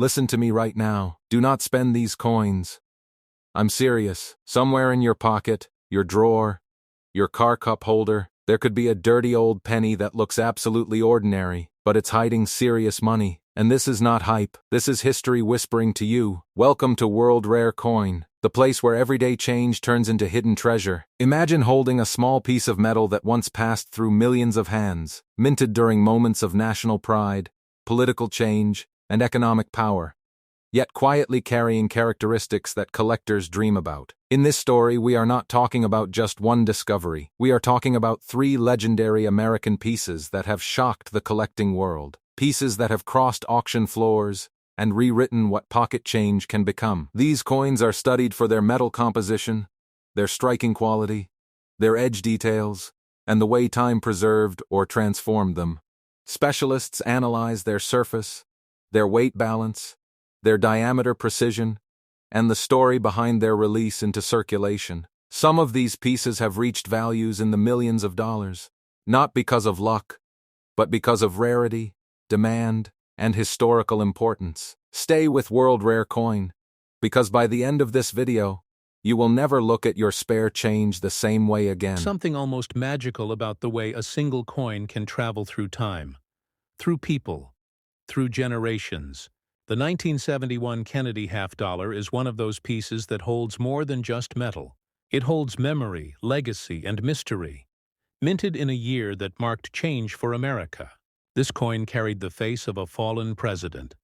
Listen to me right now. Do not spend these coins. I'm serious. Somewhere in your pocket, your drawer, your car cup holder, there could be a dirty old penny that looks absolutely ordinary, but it's hiding serious money. And this is not hype. This is history whispering to you. Welcome to World Rare Coin, the place where everyday change turns into hidden treasure. Imagine holding a small piece of metal that once passed through millions of hands, minted during moments of national pride, political change, and economic power, yet quietly carrying characteristics that collectors dream about. In this story, we are not talking about just one discovery. We are talking about 3 legendary American pieces that have shocked the collecting world. Pieces that have crossed auction floors and rewritten what pocket change can become. These coins are studied for their metal composition, their striking quality, their edge details, and the way time preserved or transformed them. Specialists analyze their surface, their weight balance, their diameter precision, and the story behind their release into circulation. Some of these pieces have reached values in the millions of dollars, not because of luck, but because of rarity, demand, and historical importance. Stay with World Rare Coin, because by the end of this video, you will never look at your spare change the same way again. Something almost magical about the way a single coin can travel through time, through people, through generations. The 1971 Kennedy half-dollar is one of those pieces that holds more than just metal. It holds memory, legacy, and mystery. Minted in a year that marked change for America, this coin carried the face of a fallen president,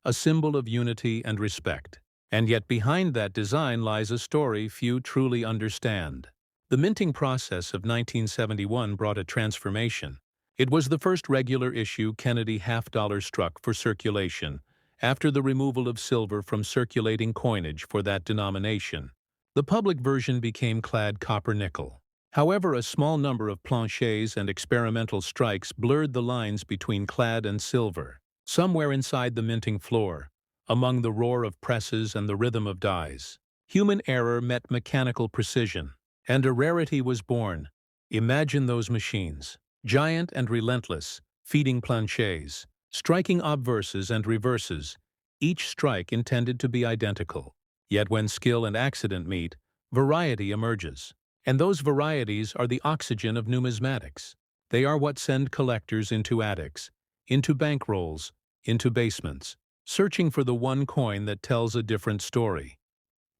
a symbol of unity and respect. And yet behind that design lies a story few truly understand. The minting process of 1971 brought a transformation. It was the first regular issue Kennedy half-dollar struck for circulation, after the removal of silver from circulating coinage for that denomination. The public version became clad copper-nickel. However, a small number of planchets and experimental strikes blurred the lines between clad and silver. Somewhere inside the minting floor, among the roar of presses and the rhythm of dies, human error met mechanical precision, and a rarity was born. Imagine those machines, giant and relentless, feeding planchets, striking obverses and reverses, each strike intended to be identical. Yet when skill and accident meet, variety emerges. And those varieties are the oxygen of numismatics. They are what send collectors into attics, into bankrolls, into basements, searching for the one coin that tells a different story.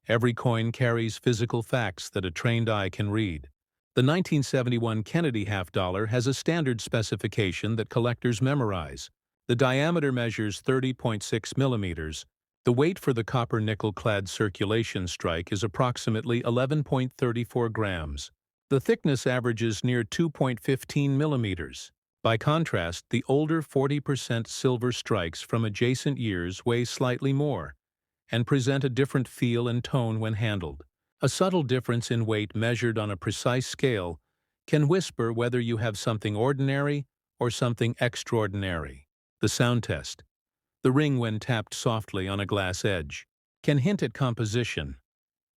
Every coin carries physical facts that a trained eye can read. The 1971 Kennedy half-dollar has a standard specification that collectors memorize. The diameter measures 30.6 millimeters. The weight for the copper-nickel-clad circulation strike is approximately 11.34 grams. The thickness averages near 2.15 millimeters. By contrast, the older 40% silver strikes from adjacent years weigh slightly more and present a different feel and tone when handled. A subtle difference in weight measured on a precise scale can whisper whether you have something ordinary or something extraordinary. The sound test, the ring when tapped softly on a glass edge, can hint at composition.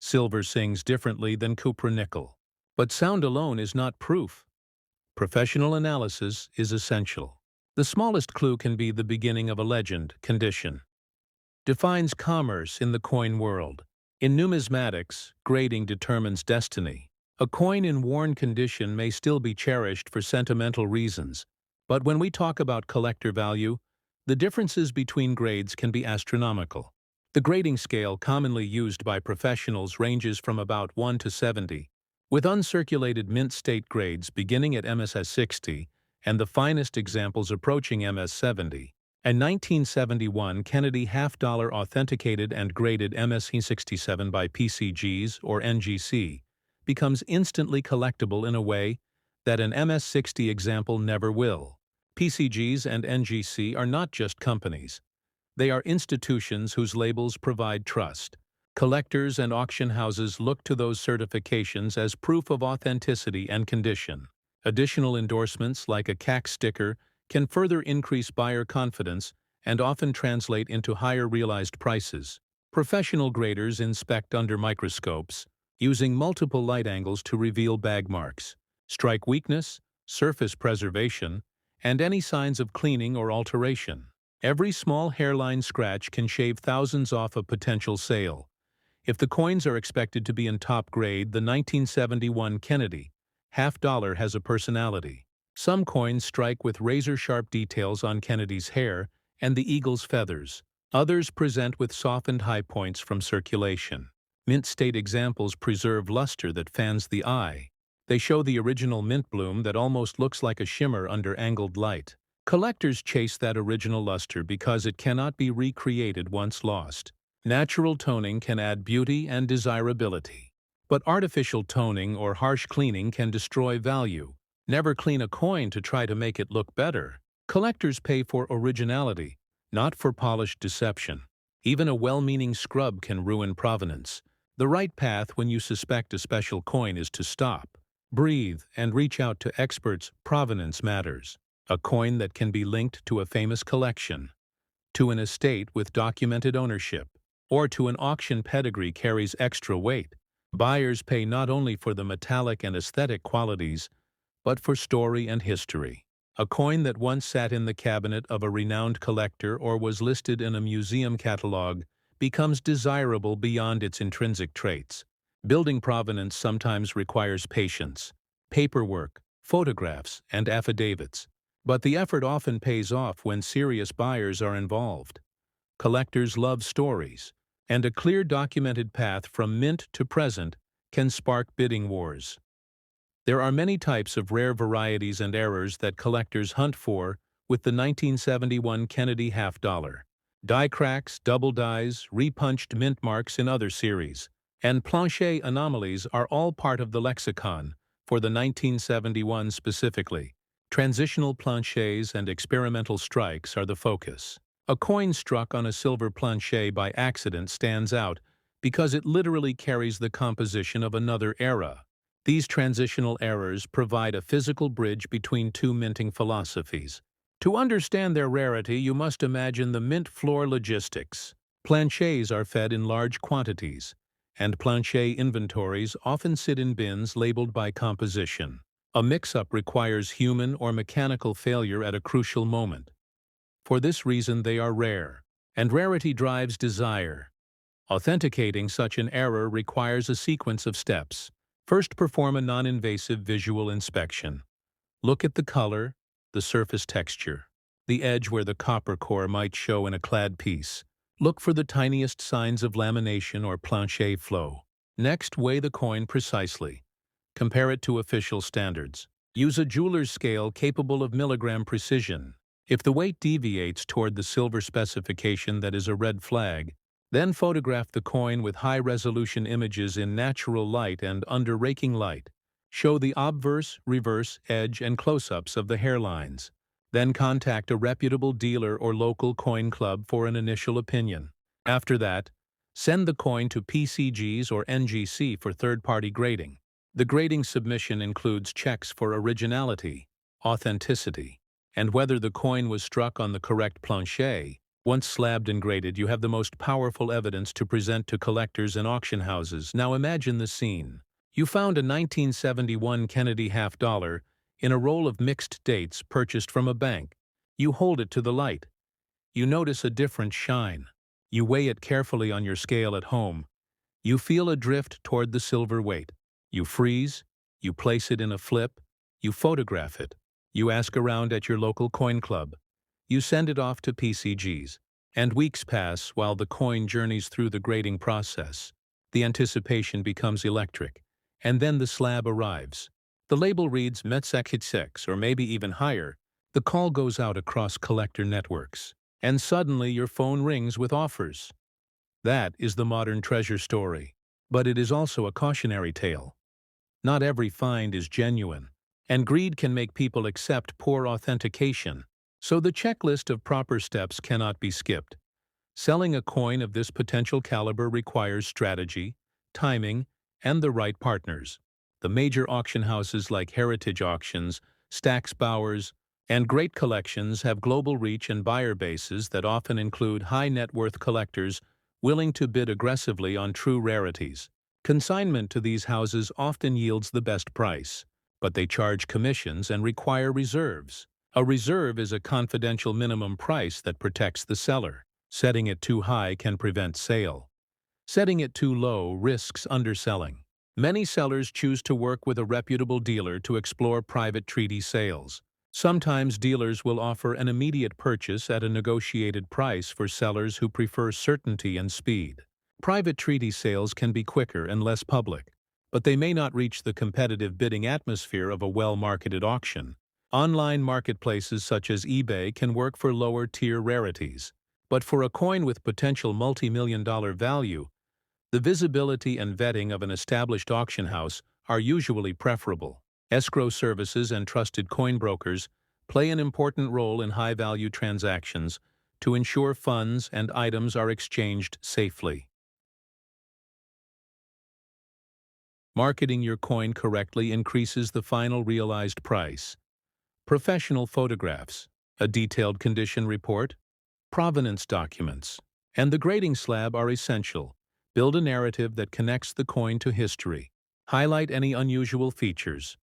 Silver sings differently than copper-nickel. But sound alone is not proof. Professional analysis is essential. The smallest clue can be the beginning of a legend. Condition defines commerce in the coin world. In numismatics, grading determines destiny. A coin in worn condition may still be cherished for sentimental reasons, but when we talk about collector value, the differences between grades can be astronomical. The grading scale commonly used by professionals ranges from about 1 to 70, with uncirculated mint state grades beginning at MSS 60 and the finest examples approaching MS 70. A 1971 Kennedy half-dollar authenticated and graded MSE 67 by PCGs or NGC becomes instantly collectible in a way that an MS 60 example never will. PCGs and NGC are not just companies. They are institutions whose labels provide trust. Collectors and auction houses look to those certifications as proof of authenticity and condition. Additional endorsements, like a CAC sticker, can further increase buyer confidence and often translate into higher realized prices. Professional graders inspect under microscopes, using multiple light angles to reveal bag marks, strike weakness, surface preservation, and any signs of cleaning or alteration. Every small hairline scratch can shave thousands off a potential sale. If the coins are expected to be in top grade, the 1971 Kennedy half-dollar has a personality. Some coins strike with razor-sharp details on Kennedy's hair and the eagle's feathers. Others present with softened high points from circulation. Mint state examples preserve luster that fans the eye. They show the original mint bloom that almost looks like a shimmer under angled light. Collectors chase that original luster because it cannot be recreated once lost. Natural toning can add beauty and desirability. But artificial toning or harsh cleaning can destroy value. Never clean a coin to try to make it look better. Collectors pay for originality, not for polished deception. Even a well-meaning scrub can ruin provenance. The right path when you suspect a special coin is to stop, breathe, and reach out to experts. Provenance matters. A coin that can be linked to a famous collection, to an estate with documented ownership, or to an auction pedigree carries extra weight. Buyers pay not only for the metallic and aesthetic qualities, but for story and history. A coin that once sat in the cabinet of a renowned collector or was listed in a museum catalog becomes desirable beyond its intrinsic traits. Building provenance sometimes requires patience, paperwork, photographs, and affidavits. But the effort often pays off when serious buyers are involved. Collectors love stories, and a clear documented path from mint to present can spark bidding wars. There are many types of rare varieties and errors that collectors hunt for with the 1971 Kennedy half-dollar. Die cracks, double dies, repunched mint marks in other series, and plancher anomalies are all part of the lexicon for the 1971 specifically. Transitional planchers and experimental strikes are the focus. A coin struck on a silver plancher by accident stands out because it literally carries the composition of another era. These transitional errors provide a physical bridge between two minting philosophies. To understand their rarity, you must imagine the mint floor logistics. Planchers are fed in large quantities, and plancher inventories often sit in bins labeled by composition. A mix-up requires human or mechanical failure at a crucial moment. For this reason, they are rare, and rarity drives desire. Authenticating such an error requires a sequence of steps. First, perform a non-invasive visual inspection. Look at the color, the surface texture, the edge where the copper core might show in a clad piece. Look for the tiniest signs of lamination or plancher flow. Next, weigh the coin precisely. Compare it to official standards. Use a jeweler's scale capable of milligram precision. If the weight deviates toward the silver specification, that is a red flag. Then photograph the coin with high-resolution images in natural light and under raking light. Show the obverse, reverse, edge, and close-ups of the hairlines. Then contact a reputable dealer or local coin club for an initial opinion. After that, send the coin to PCGs or NGC for third-party grading. The grading submission includes checks for originality, authenticity, and whether the coin was struck on the correct plancher. Once slabbed and graded, you have the most powerful evidence to present to collectors and auction houses. Now imagine the scene. You found a 1971 Kennedy half-dollar in a roll of mixed dates purchased from a bank. You hold it to the light. You notice a different shine. You weigh it carefully on your scale at home. You feel a drift toward the silver weight. You freeze, you place it in a flip, you photograph it. You ask around at your local coin club. You send it off to PCGs. And weeks pass while the coin journeys through the grading process. The anticipation becomes electric. And then the slab arrives. The label reads Metzek or maybe even higher. The call goes out across collector networks. And suddenly your phone rings with offers. That is the modern treasure story. But it is also a cautionary tale. Not every find is genuine, and greed can make people accept poor authentication, so the checklist of proper steps cannot be skipped. Selling a coin of this potential caliber requires strategy, timing, and the right partners. The major auction houses like Heritage Auctions, Stack's Bowers, and Great Collections have global reach and buyer bases that often include high-net-worth collectors willing to bid aggressively on true rarities. Consignment to these houses often yields the best price, but they charge commissions and require reserves. A reserve is a confidential minimum price that protects the seller. Setting it too high can prevent sale. Setting it too low risks underselling. Many sellers choose to work with a reputable dealer to explore private treaty sales. Sometimes dealers will offer an immediate purchase at a negotiated price for sellers who prefer certainty and speed. Private treaty sales can be quicker and less public, but they may not reach the competitive bidding atmosphere of a well-marketed auction. Online marketplaces such as eBay can work for lower-tier rarities, but for a coin with potential multi-million-dollar value, the visibility and vetting of an established auction house are usually preferable. Escrow services and trusted coin brokers play an important role in high-value transactions to ensure funds and items are exchanged safely. Marketing your coin correctly increases the final realized price. Professional photographs, a detailed condition report, provenance documents, and the grading slab are essential. Build a narrative that connects the coin to history. Highlight any unusual features.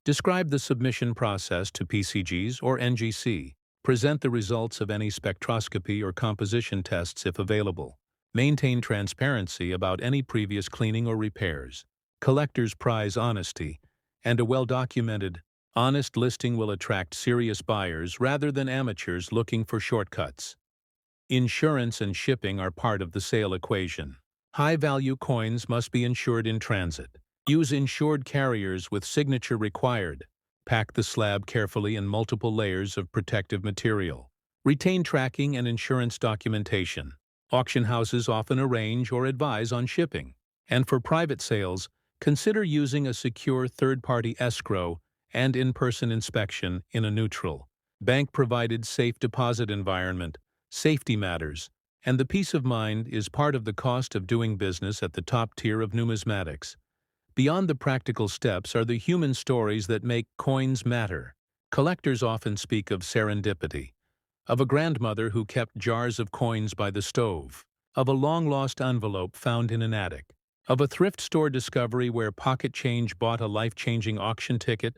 Describe the submission process to PCGs or NGC. Present the results of any spectroscopy or composition tests if available. Maintain transparency about any previous cleaning or repairs. Collectors prize honesty, and a well-documented, honest listing will attract serious buyers rather than amateurs looking for shortcuts. Insurance and shipping are part of the sale equation. High-value coins must be insured in transit. Use insured carriers with signature required. Pack the slab carefully in multiple layers of protective material. Retain tracking and insurance documentation. Auction houses often arrange or advise on shipping. And for private sales, consider using a secure third-party escrow and in-person inspection in a neutral, bank-provided safe deposit environment. Safety matters, and the peace of mind is part of the cost of doing business at the top tier of numismatics. Beyond the practical steps are the human stories that make coins matter. Collectors often speak of serendipity, of a grandmother who kept jars of coins by the stove, of a long-lost envelope found in an attic, of a thrift store discovery where pocket change bought a life-changing auction ticket.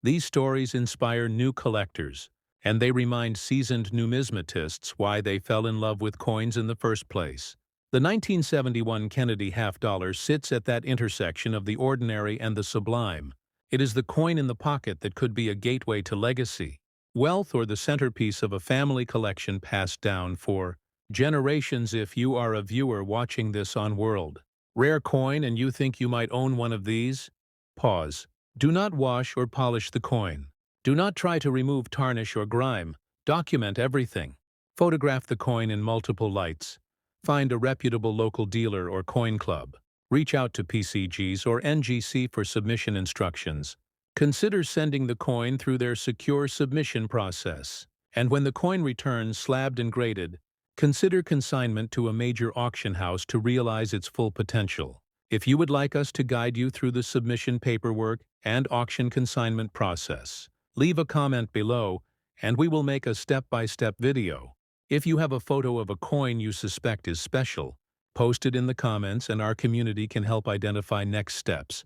These stories inspire new collectors, and they remind seasoned numismatists why they fell in love with coins in the first place. The 1971 Kennedy half-dollar sits at that intersection of the ordinary and the sublime. It is the coin in the pocket that could be a gateway to legacy, wealth, or the centerpiece of a family collection passed down for generations. If you are a viewer watching this on World Rare Coin and you think you might own one of these, pause. Do not wash or polish the coin. Do not try to remove tarnish or grime. Document everything. Photograph the coin in multiple lights. Find a reputable local dealer or coin club. Reach out to PCGs or NGC for submission instructions. Consider sending the coin through their secure submission process. And when the coin returns slabbed and graded, consider consignment to a major auction house to realize its full potential. If you would like us to guide you through the submission paperwork and auction consignment process, leave a comment below, and we will make a step-by-step video. If you have a photo of a coin you suspect is special, post it in the comments and our community can help identify next steps.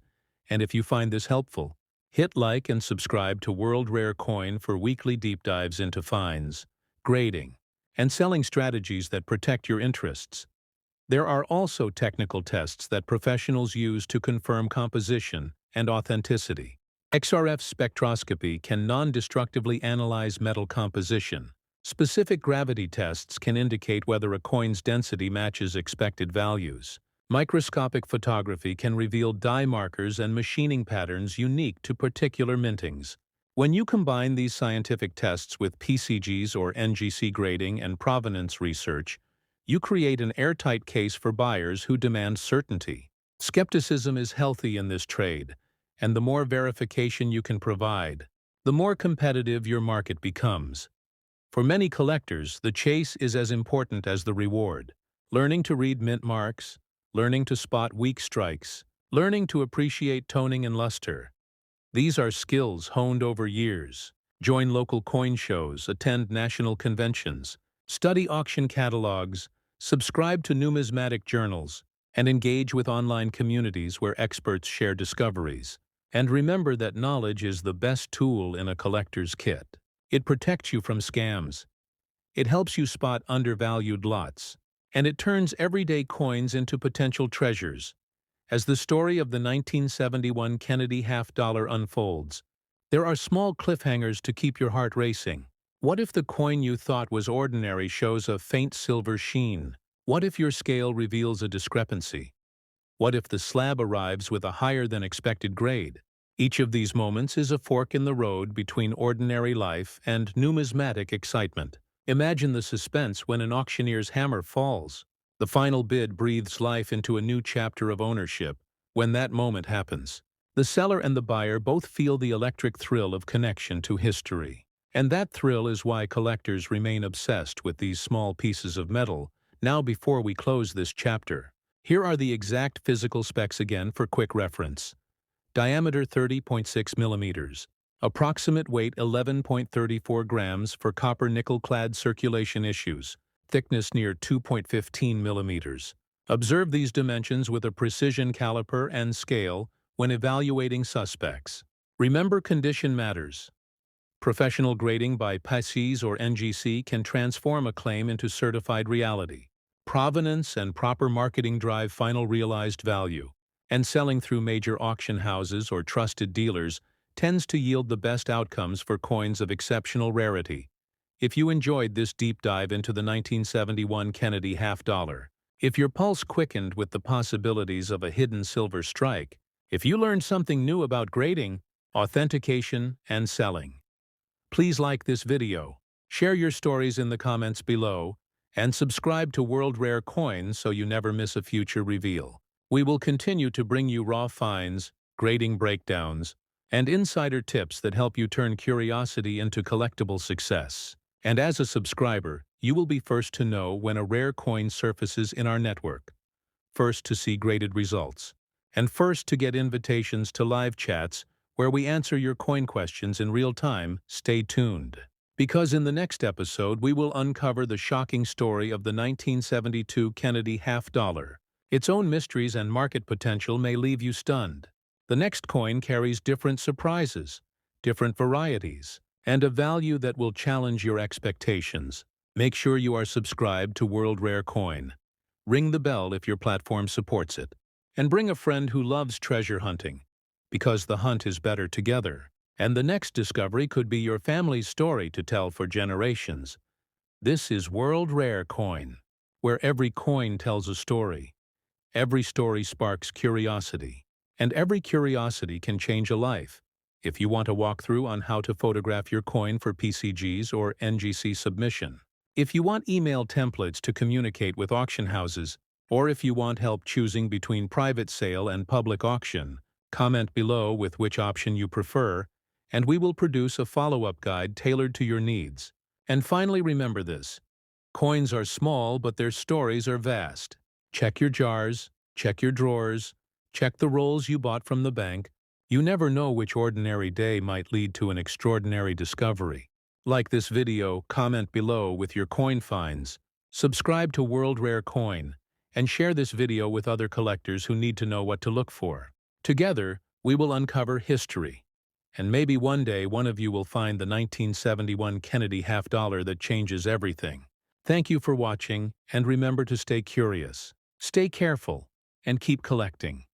And if you find this helpful, hit like and subscribe to World Rare Coin for weekly deep dives into finds, grading, and selling strategies that protect your interests. There are also technical tests that professionals use to confirm composition and authenticity. XRF spectroscopy can non-destructively analyze metal composition. Specific gravity tests can indicate whether a coin's density matches expected values. Microscopic photography can reveal dye markers and machining patterns unique to particular mintings. When you combine these scientific tests with PCGs or NGC grading and provenance research, you create an airtight case for buyers who demand certainty. Skepticism is healthy in this trade, and the more verification you can provide, the more competitive your market becomes. For many collectors, the chase is as important as the reward. Learning to read mint marks, learning to spot weak strikes, learning to appreciate toning and luster. These are skills honed over years. Join local coin shows, attend national conventions, study auction catalogs, subscribe to numismatic journals, and engage with online communities where experts share discoveries. And remember that knowledge is the best tool in a collector's kit. It protects you from scams. It helps you spot undervalued lots. And it turns everyday coins into potential treasures. As the story of the 1971 Kennedy half-dollar unfolds, there are small cliffhangers to keep your heart racing. What if the coin you thought was ordinary shows a faint silver sheen? What if your scale reveals a discrepancy? What if the slab arrives with a higher-than-expected grade? Each of these moments is a fork in the road between ordinary life and numismatic excitement. Imagine the suspense when an auctioneer's hammer falls. The final bid breathes life into a new chapter of ownership. When that moment happens, the seller and the buyer both feel the electric thrill of connection to history. And that thrill is why collectors remain obsessed with these small pieces of metal. Now, before we close this chapter, here are the exact physical specs again for quick reference. Diameter 30.6 millimeters. Approximate weight 11.34 grams for copper-nickel-clad circulation issues. Thickness near 2.15 millimeters. Observe these dimensions with a precision caliper and scale when evaluating suspects. Remember, condition matters. Professional grading by PASIS or NGC can transform a claim into certified reality. Provenance and proper marketing drive final realized value, and selling through major auction houses or trusted dealers tends to yield the best outcomes for coins of exceptional rarity. If you enjoyed this deep dive into the 1971 Kennedy half-dollar, if your pulse quickened with the possibilities of a hidden silver strike, if you learned something new about grading, authentication, and selling, please like this video, share your stories in the comments below, and subscribe to World Rare Coins so you never miss a future reveal. We will continue to bring you raw finds, grading breakdowns, and insider tips that help you turn curiosity into collectible success. And as a subscriber, you will be first to know when a rare coin surfaces in our network, first to see graded results, and first to get invitations to live chats where we answer your coin questions in real time. Stay tuned, because in the next episode we will uncover the shocking story of the 1972 Kennedy half-dollar. Its own mysteries and market potential may leave you stunned. The next coin carries different surprises, different varieties, and a value that will challenge your expectations. Make sure you are subscribed to World Rare Coin. Ring the bell if your platform supports it. And bring a friend who loves treasure hunting, because the hunt is better together. And the next discovery could be your family's story to tell for generations. This is World Rare Coin, where every coin tells a story. Every story sparks curiosity, and every curiosity can change a life. If you want a walkthrough on how to photograph your coin for PCGs or NGC submission, if you want email templates to communicate with auction houses, or if you want help choosing between private sale and public auction, comment below with which option you prefer, and we will produce a follow-up guide tailored to your needs. And finally, remember this: coins are small, but their stories are vast. Check your jars, check your drawers, check the rolls you bought from the bank. You never know which ordinary day might lead to an extraordinary discovery. Like this video, comment below with your coin finds, subscribe to World Rare Coin, and share this video with other collectors who need to know what to look for. Together, we will uncover history. And maybe one day one of you will find the 1971 Kennedy half-dollar that changes everything. Thank you for watching, and remember to stay curious, stay careful, and keep collecting.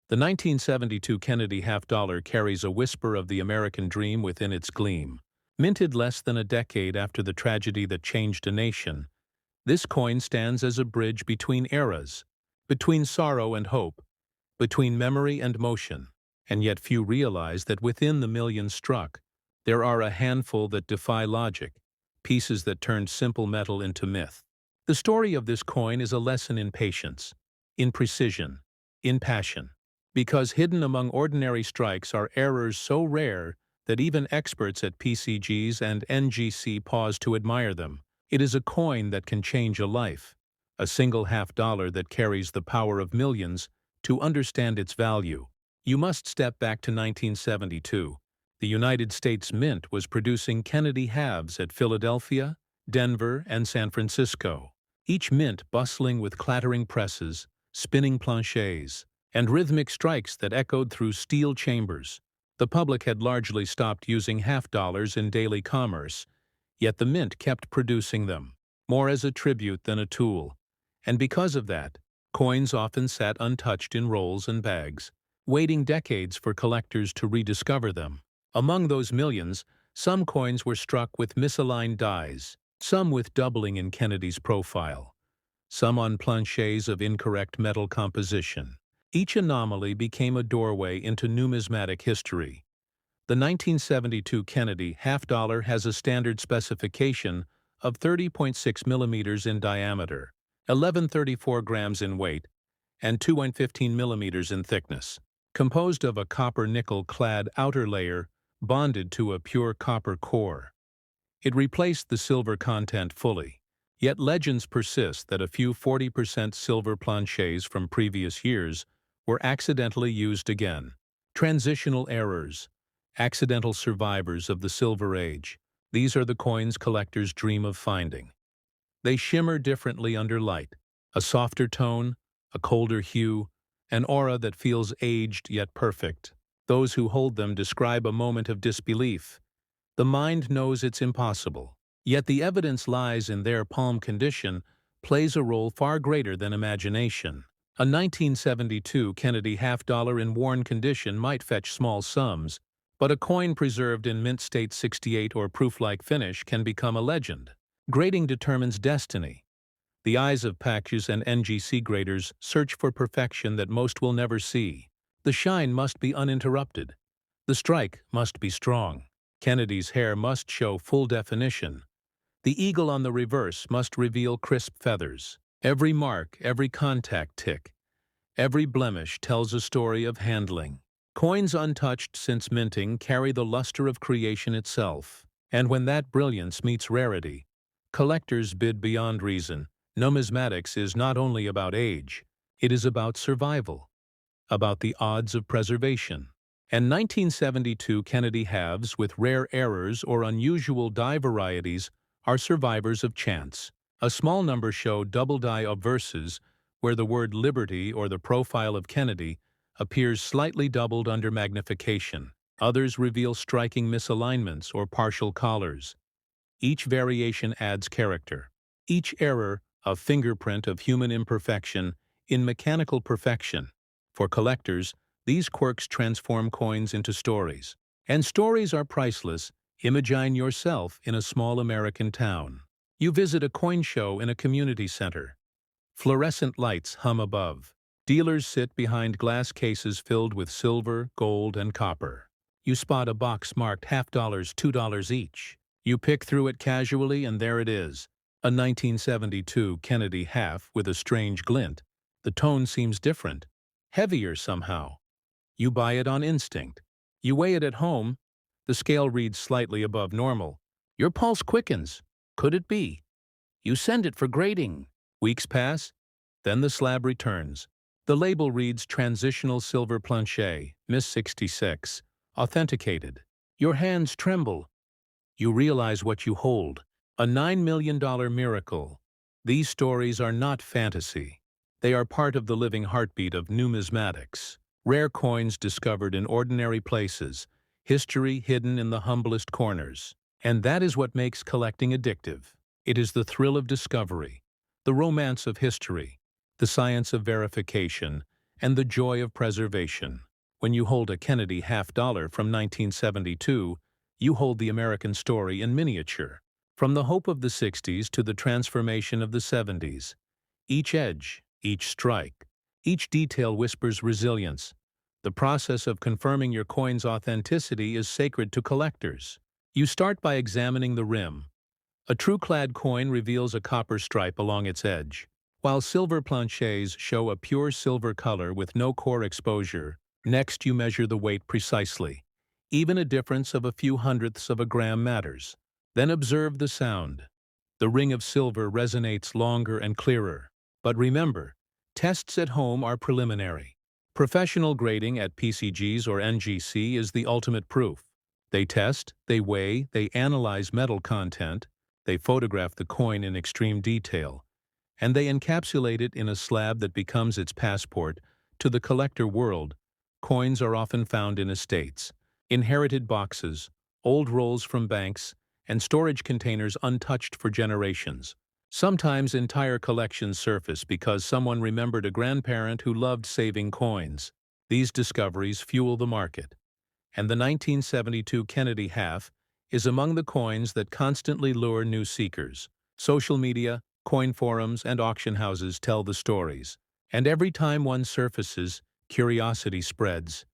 The 1972 Kennedy half-dollar carries a whisper of the American dream within its gleam. Minted less than a decade after the tragedy that changed a nation, this coin stands as a bridge between eras, between sorrow and hope, between memory and motion. And yet few realize that within the millions struck, there are a handful that defy logic, pieces that turned simple metal into myth. The story of this coin is a lesson in patience, in precision, in passion. Because hidden among ordinary strikes are errors so rare that even experts at PCGs and NGC pause to admire them. It is a coin that can change a life, a single half-dollar that carries the power of millions. To understand its value, you must step back to 1972. The United States Mint was producing Kennedy halves at Philadelphia, Denver, and San Francisco, each mint bustling with clattering presses, spinning planchets, and rhythmic strikes that echoed through steel chambers. The public had largely stopped using half dollars in daily commerce, yet the mint kept producing them, more as a tribute than a tool. And because of that, coins often sat untouched in rolls and bags, waiting decades for collectors to rediscover them. Among those millions, some coins were struck with misaligned dies, some with doubling in Kennedy's profile, some on planchets of incorrect metal composition. Each anomaly became a doorway into numismatic history. The 1972 Kennedy half dollar has a standard specification of 30.6 millimeters in diameter, 1134 grams in weight, and 2.15 millimeters in thickness, composed of a copper-nickel-clad outer layer bonded to a pure copper core. It replaced the silver content fully, yet legends persist that a few 40% silver planchets from previous years were accidentally used again. Transitional errors, accidental survivors of the Silver Age. These are the coins collectors dream of finding. They shimmer differently under light, a softer tone, a colder hue, an aura that feels aged yet perfect. Those who hold them describe a moment of disbelief. The mind knows it's impossible, yet the evidence lies in their palm condition plays a role far greater than imagination. A 1972 Kennedy half dollar in worn condition might fetch small sums, but a coin preserved in mint state 68 or proof-like finish can become a legend. Grading determines destiny. The eyes of PACUs and NGC graders search for perfection that most will never see. The shine must be uninterrupted. The strike must be strong. Kennedy's hair must show full definition. The eagle on the reverse must reveal crisp feathers. Every mark, every contact tick, every blemish tells a story of handling. Coins untouched since minting carry the luster of creation itself. And when that brilliance meets rarity, collectors bid beyond reason. Numismatics is not only about age, it is about survival, about the odds of preservation. And 1972 Kennedy halves with rare errors or unusual die varieties are survivors of chance. A small number show double die obverses where the word Liberty or the profile of Kennedy appears slightly doubled under magnification. Others reveal striking misalignments or partial collars. Each variation adds character. Each error, a fingerprint of human imperfection in mechanical perfection. For collectors, these quirks transform coins into stories. And stories are priceless. Imagine yourself in a small American town. You visit a coin show in a community center. Fluorescent lights hum above. Dealers sit behind glass cases filled with silver, gold, and copper. You spot a box marked half dollars, $2 each. You pick through it casually and there it is, a 1972 Kennedy half with a strange glint. The tone seems different, heavier somehow. You buy it on instinct. You weigh it at home. The scale reads slightly above normal. Your pulse quickens. Could it be? You send it for grading. Weeks pass. Then the slab returns. The label reads Transitional Silver Planchet, Miss 66, authenticated. Your hands tremble. You realize what you hold. A $9 million miracle. These stories are not fantasy. They are part of the living heartbeat of numismatics. Rare coins discovered in ordinary places, history hidden in the humblest corners. And that is what makes collecting addictive. It is the thrill of discovery, the romance of history, the science of verification, and the joy of preservation. When you hold a Kennedy half dollar from 1972, you hold the American story in miniature. From the hope of the 60s to the transformation of the 70s. Each edge, each strike, each detail whispers resilience. The process of confirming your coin's authenticity is sacred to collectors. You start by examining the rim. A true clad coin reveals a copper stripe along its edge, while silver planchets show a pure silver color with no core exposure. Next, you measure the weight precisely. Even a difference of a few hundredths of a gram matters. Then observe the sound. The ring of silver resonates longer and clearer. But remember, tests at home are preliminary. Professional grading at PCGs or NGC is the ultimate proof. They test, they weigh, they analyze metal content, they photograph the coin in extreme detail, and they encapsulate it in a slab that becomes its passport to the collector world. Coins are often found in estates, Inherited boxes, old rolls from banks, and storage containers untouched for generations. Sometimes entire collections surface because someone remembered a grandparent who loved saving coins. These discoveries fuel the market. And the 1972 Kennedy half is among the coins that constantly lure new seekers. Social media, coin forums, and auction houses tell the stories. And every time one surfaces, curiosity spreads.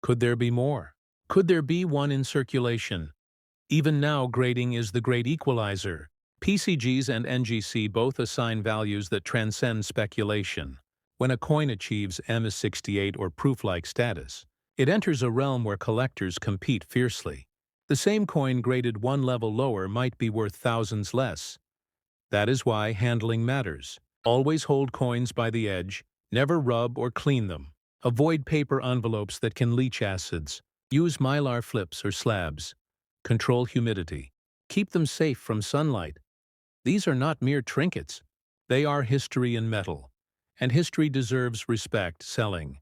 Could there be more? Could there be one in circulation? Even now, grading is the great equalizer. PCGs and NGC both assign values that transcend speculation. When a coin achieves MS68 or proof-like status, it enters a realm where collectors compete fiercely. The same coin graded one level lower might be worth thousands less. That is why handling matters. Always hold coins by the edge, never rub or clean them. Avoid paper envelopes that can leach acids. Use mylar flips or slabs. Control humidity. Keep them safe from sunlight. These are not mere trinkets. They are history in metal. And history deserves respect selling.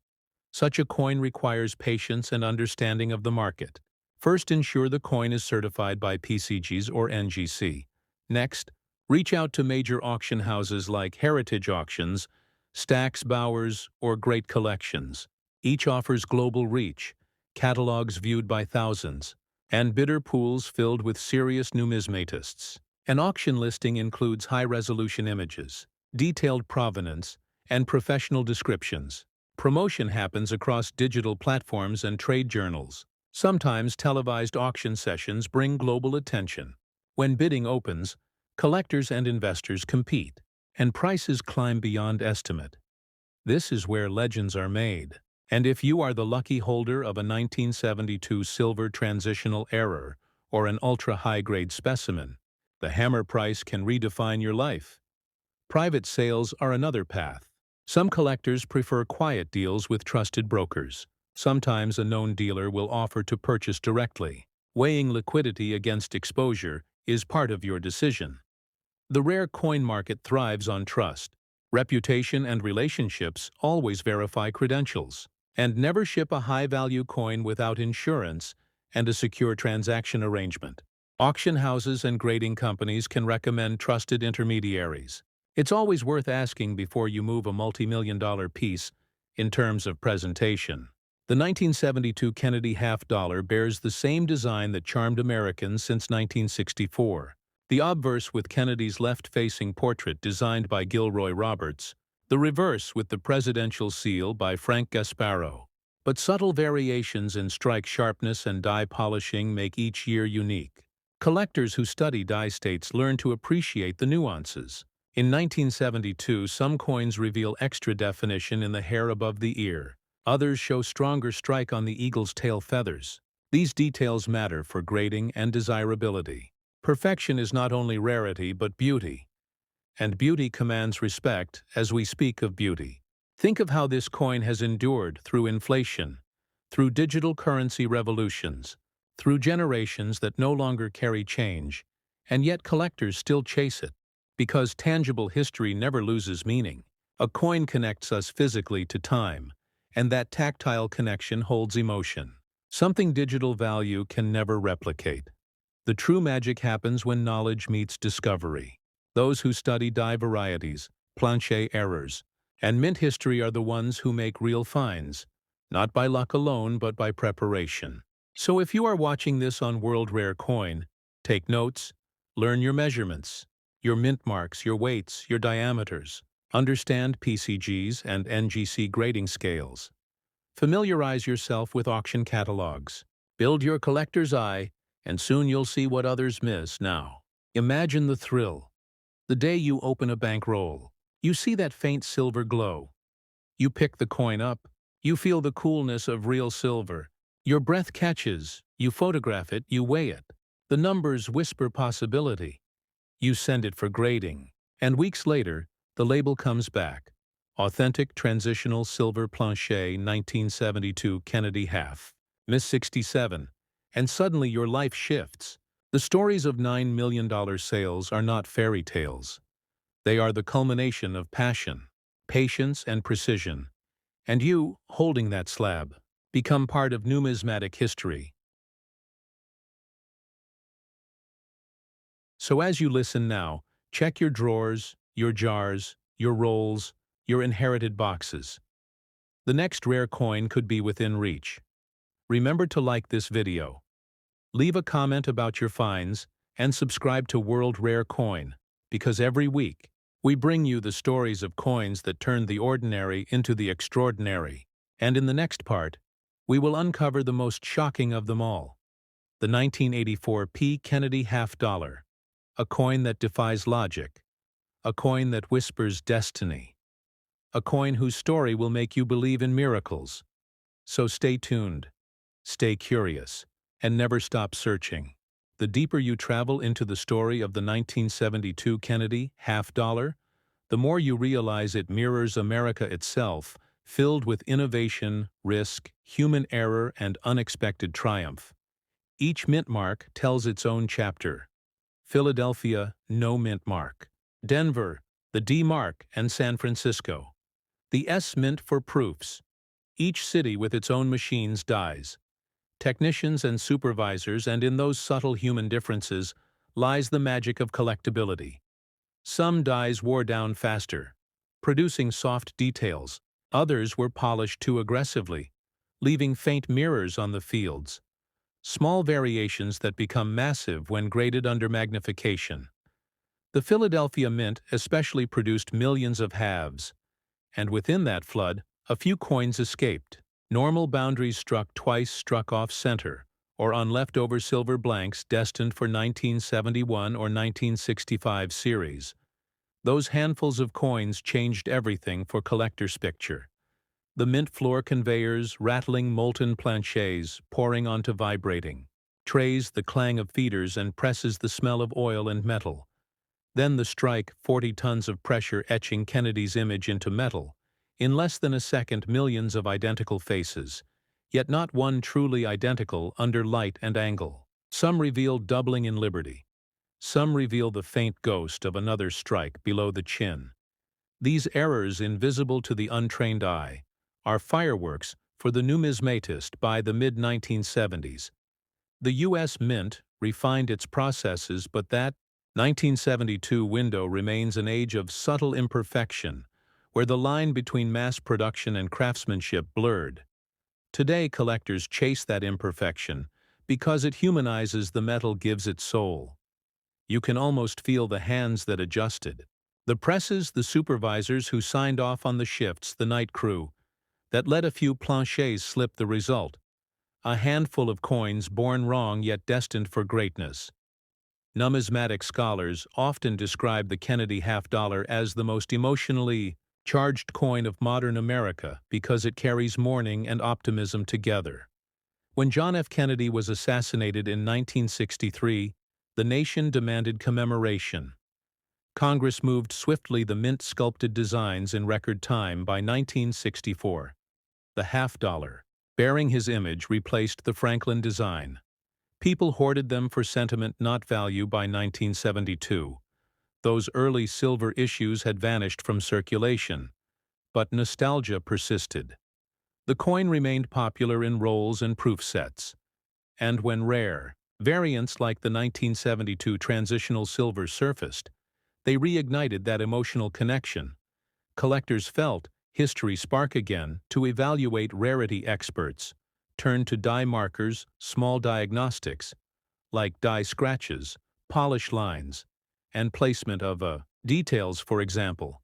Such a coin requires patience and understanding of the market. First, ensure the coin is certified by PCGs or NGC. Next, reach out to major auction houses like Heritage Auctions, Stax Bowers, or Great Collections. Each offers global reach, catalogs viewed by thousands, and bidder pools filled with serious numismatists. An auction listing includes high-resolution images, detailed provenance, and professional descriptions. Promotion happens across digital platforms and trade journals. Sometimes televised auction sessions bring global attention. When bidding opens, collectors and investors compete, and prices climb beyond estimate. This is where legends are made. And if you are the lucky holder of a 1972 silver transitional error or an ultra-high-grade specimen, the hammer price can redefine your life. Private sales are another path. Some collectors prefer quiet deals with trusted brokers. Sometimes a known dealer will offer to purchase directly. Weighing liquidity against exposure is part of your decision. The rare coin market thrives on trust. Reputation and relationships always verify credentials. And never ship a high-value coin without insurance and a secure transaction arrangement. Auction houses and grading companies can recommend trusted intermediaries. It's always worth asking before you move a multi-million-dollar piece in terms of presentation. The 1972 Kennedy half-dollar bears the same design that charmed Americans since 1964. The obverse with Kennedy's left-facing portrait designed by Gilroy Roberts, the reverse with the presidential seal by Frank Gasparo. But subtle variations in strike sharpness and die polishing make each year unique. Collectors who study die states learn to appreciate the nuances. In 1972, some coins reveal extra definition in the hair above the ear. Others show stronger strike on the eagle's tail feathers. These details matter for grading and desirability. Perfection is not only rarity but beauty. And beauty commands respect as we speak of beauty. Think of how this coin has endured through inflation, through digital currency revolutions, through generations that no longer carry change, and yet collectors still chase it. Because tangible history never loses meaning. A coin connects us physically to time, and that tactile connection holds emotion. Something digital value can never replicate. The true magic happens when knowledge meets discovery. Those who study die varieties, planchet errors, and mint history are the ones who make real finds, not by luck alone but by preparation. So if you are watching this on World Rare Coin, take notes, learn your measurements, your mint marks, your weights, your diameters. Understand PCGs and NGC grading scales. Familiarize yourself with auction catalogs. Build your collector's eye, and soon you'll see what others miss now. Imagine the thrill. The day you open a bankroll, you see that faint silver glow. You pick the coin up, you feel the coolness of real silver. Your breath catches, you photograph it, you weigh it. The numbers whisper possibility. You send it for grading, and weeks later, the label comes back. Authentic Transitional Silver Planchet 1972 Kennedy half. Miss 67. And suddenly your life shifts. The stories of $9 million sales are not fairy tales. They are the culmination of passion, patience, and precision. And you, holding that slab, become part of numismatic history. So as you listen now, check your drawers, your jars, your rolls, your inherited boxes. The next rare coin could be within reach. Remember to like this video, leave a comment about your finds, and subscribe to World Rare Coin, because every week, we bring you the stories of coins that turned the ordinary into the extraordinary. And in the next part, we will uncover the most shocking of them all, the 1984 P. Kennedy half dollar, a coin that defies logic, a coin that whispers destiny, a coin whose story will make you believe in miracles. So stay tuned, stay curious, and never stop searching. The deeper you travel into the story of the 1972 Kennedy half dollar, the more you realize it mirrors America itself, filled with innovation, risk, human error, and unexpected triumph. Each mint mark tells its own chapter. Philadelphia, no mint mark. Denver, the D mark, and San Francisco. The S mint for proofs. Each city with its own machine's dies, technicians and supervisors, and in those subtle human differences lies the magic of collectability. Some dies wore down faster, producing soft details. Others were polished too aggressively, leaving faint mirrors on the fields. Small variations that become massive when graded under magnification. The Philadelphia Mint especially produced millions of halves, and within that flood, a few coins escaped. Normal boundaries struck off center, or on leftover silver blanks destined for 1971 or 1965 series. Those handfuls of coins changed everything for collectors' picture. The mint floor conveyors, rattling molten planchets, pouring onto vibrating trays, the clang of feeders and presses, the smell of oil and metal. Then the strike, 40 tons of pressure etching Kennedy's image into metal. In less than a second, millions of identical faces, yet not one truly identical under light and angle. Some reveal doubling in liberty. Some reveal the faint ghost of another strike below the chin. These errors, invisible to the untrained eye, are fireworks for the numismatist by the mid-1970s. The U.S. Mint refined its processes, but that 1972 window remains an age of subtle imperfection, where the line between mass production and craftsmanship blurred. Today, collectors chase that imperfection because it humanizes the metal, gives it soul. You can almost feel the hands that adjusted, the presses, the supervisors who signed off on the shifts, the night crew that let a few planchets slip. The result: a handful of coins born wrong yet destined for greatness. Numismatic scholars often describe the Kennedy half dollar as the most emotionally charged coin of modern America because it carries mourning and optimism together. When John F. Kennedy was assassinated in 1963, the nation demanded commemoration. Congress moved swiftly, the mint sculpted designs in record time. By 1964, the half dollar, bearing his image, replaced the Franklin design. People hoarded them for sentiment, not value. By 1972, those early silver issues had vanished from circulation, but nostalgia persisted. The coin remained popular in rolls and proof sets, and when rare variants like the 1972 transitional silver surfaced, they reignited that emotional connection. Collectors felt history spark again. To evaluate rarity, experts turned to die markers, small diagnostics, like die scratches, polish lines, and placement of details. For example,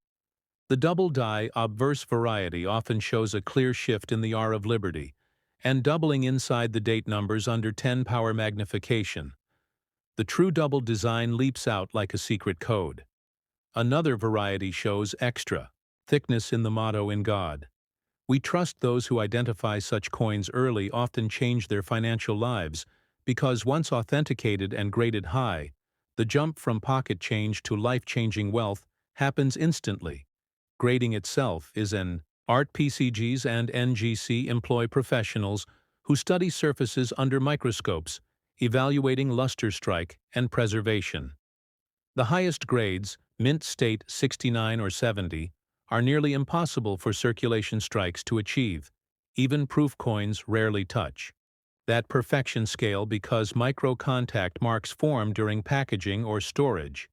the double die obverse variety often shows a clear shift in the R of liberty, and doubling inside the date numbers under 10 power magnification. The true double design leaps out like a secret code. Another variety shows extra thickness in the motto "In God We Trust." Those who identify such coins early often change their financial lives, because once authenticated and graded high, the jump from pocket change to life-changing wealth happens instantly. Grading itself is an art. PCGs and NGC employ professionals who study surfaces under microscopes, evaluating luster, strike, and preservation. The highest grades, mint state 69 or 70, are nearly impossible for circulation strikes to achieve. Even proof coins rarely touch. That perfection scale because micro-contact marks form during packaging or storage.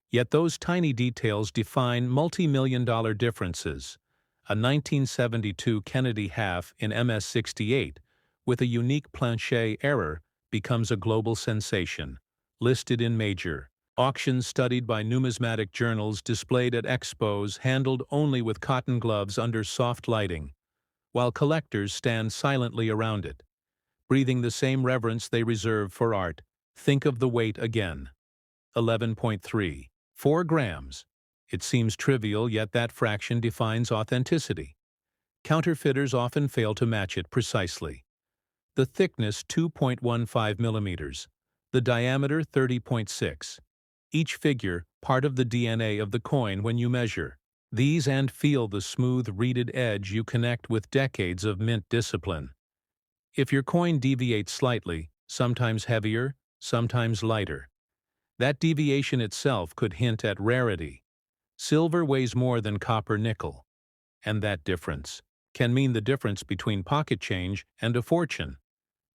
Yet those tiny details define multi-million-dollar differences. A 1972 Kennedy half in MS-68 with a unique Planchet error becomes a global sensation, listed in major auctions studied by numismatic journals displayed at expos handled only with cotton gloves under soft lighting, while collectors stand silently around it, breathing the same reverence they reserve for art. Think of the weight again. 11.3. 4 grams. It seems trivial, yet that fraction defines authenticity. Counterfeiters often fail to match it precisely. The thickness 2.15 millimeters. The diameter 30.6. Each figure part of the DNA of the coin when you measure these and feel the smooth reeded edge you connect with decades of mint discipline. If your coin deviates slightly, sometimes heavier, sometimes lighter, that deviation itself could hint at rarity. Silver weighs more than copper nickel, and that difference can mean the difference between pocket change and a fortune.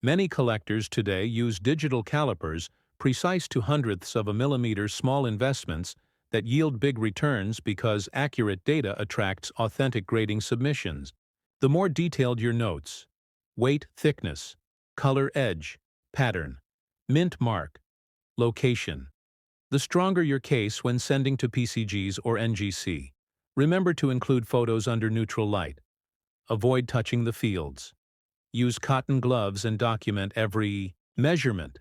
Many collectors today use digital calipers, precise to hundredths of a millimeter small investments that yield big returns because accurate data attracts authentic grading submissions. The more detailed your notes, weight, thickness, color, edge, pattern, mint mark, location, the stronger your case when sending to PCGs or NGC. Remember to include photos under neutral light. Avoid touching the fields. Use cotton gloves and document every measurement.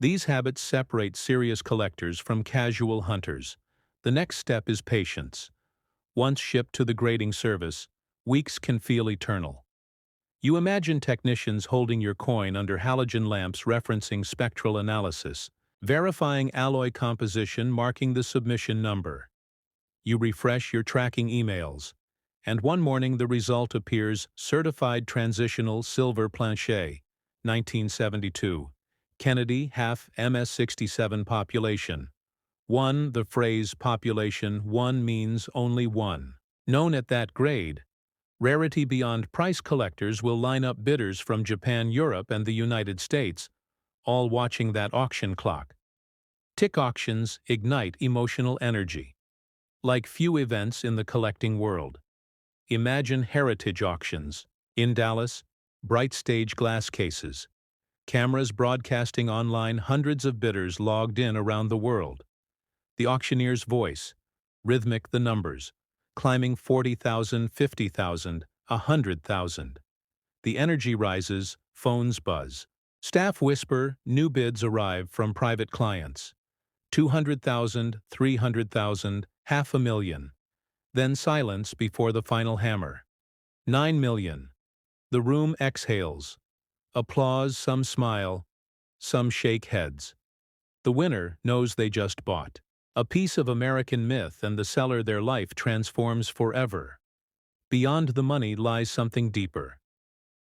These habits separate serious collectors from casual hunters. The next step is patience. Once shipped to the grading service, weeks can feel eternal. You imagine technicians holding your coin under halogen lamps referencing spectral analysis, verifying alloy composition, marking the submission number. You refresh your tracking emails, and one morning the result appears: certified transitional silver Planchet, 1972, Kennedy half MS-67 population. 1. The phrase population 1 means only one. Known at that grade, rarity beyond price collectors will line up bidders from Japan, Europe, and the United States, all watching that auction clock. Tick auctions ignite emotional energy. Like few events in the collecting world. Imagine heritage auctions. In Dallas, bright stage glass cases. Cameras broadcasting online, hundreds of bidders logged in around the world. The auctioneer's voice, rhythmic the numbers, climbing 40,000, 50,000, 100,000. The energy rises, phones buzz. Staff whisper, new bids arrive from private clients. 200,000, 300,000, 500,000. Then silence before the final hammer. 9 million. The room exhales. Applause, some smile, some shake heads. The winner knows they just bought a piece of American myth, and the seller their life transforms forever. Beyond the money lies something deeper.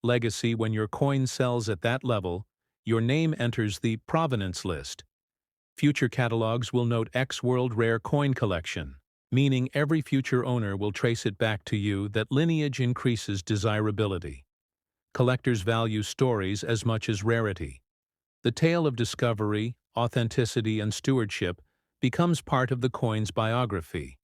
Legacy. When your coin sells at that level, your name enters the provenance list. Future catalogs will note X World Rare Coin Collection, meaning every future owner will trace it back to you. That lineage increases desirability. Collectors value stories as much as rarity. The tale of discovery, authenticity, and stewardship becomes part of the coin's biography.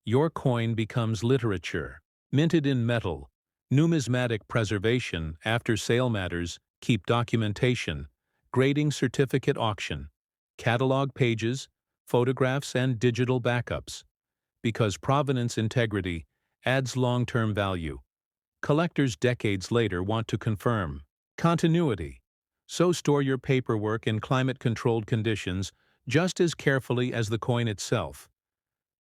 Your coin becomes literature, minted in metal. Numismatic preservation, after-sale matters, keep documentation, grading certificate auction, catalog pages, photographs, and digital backups. Because provenance integrity adds long-term value. Collectors decades later want to confirm continuity. So store your paperwork in climate-controlled conditions just as carefully as the coin itself.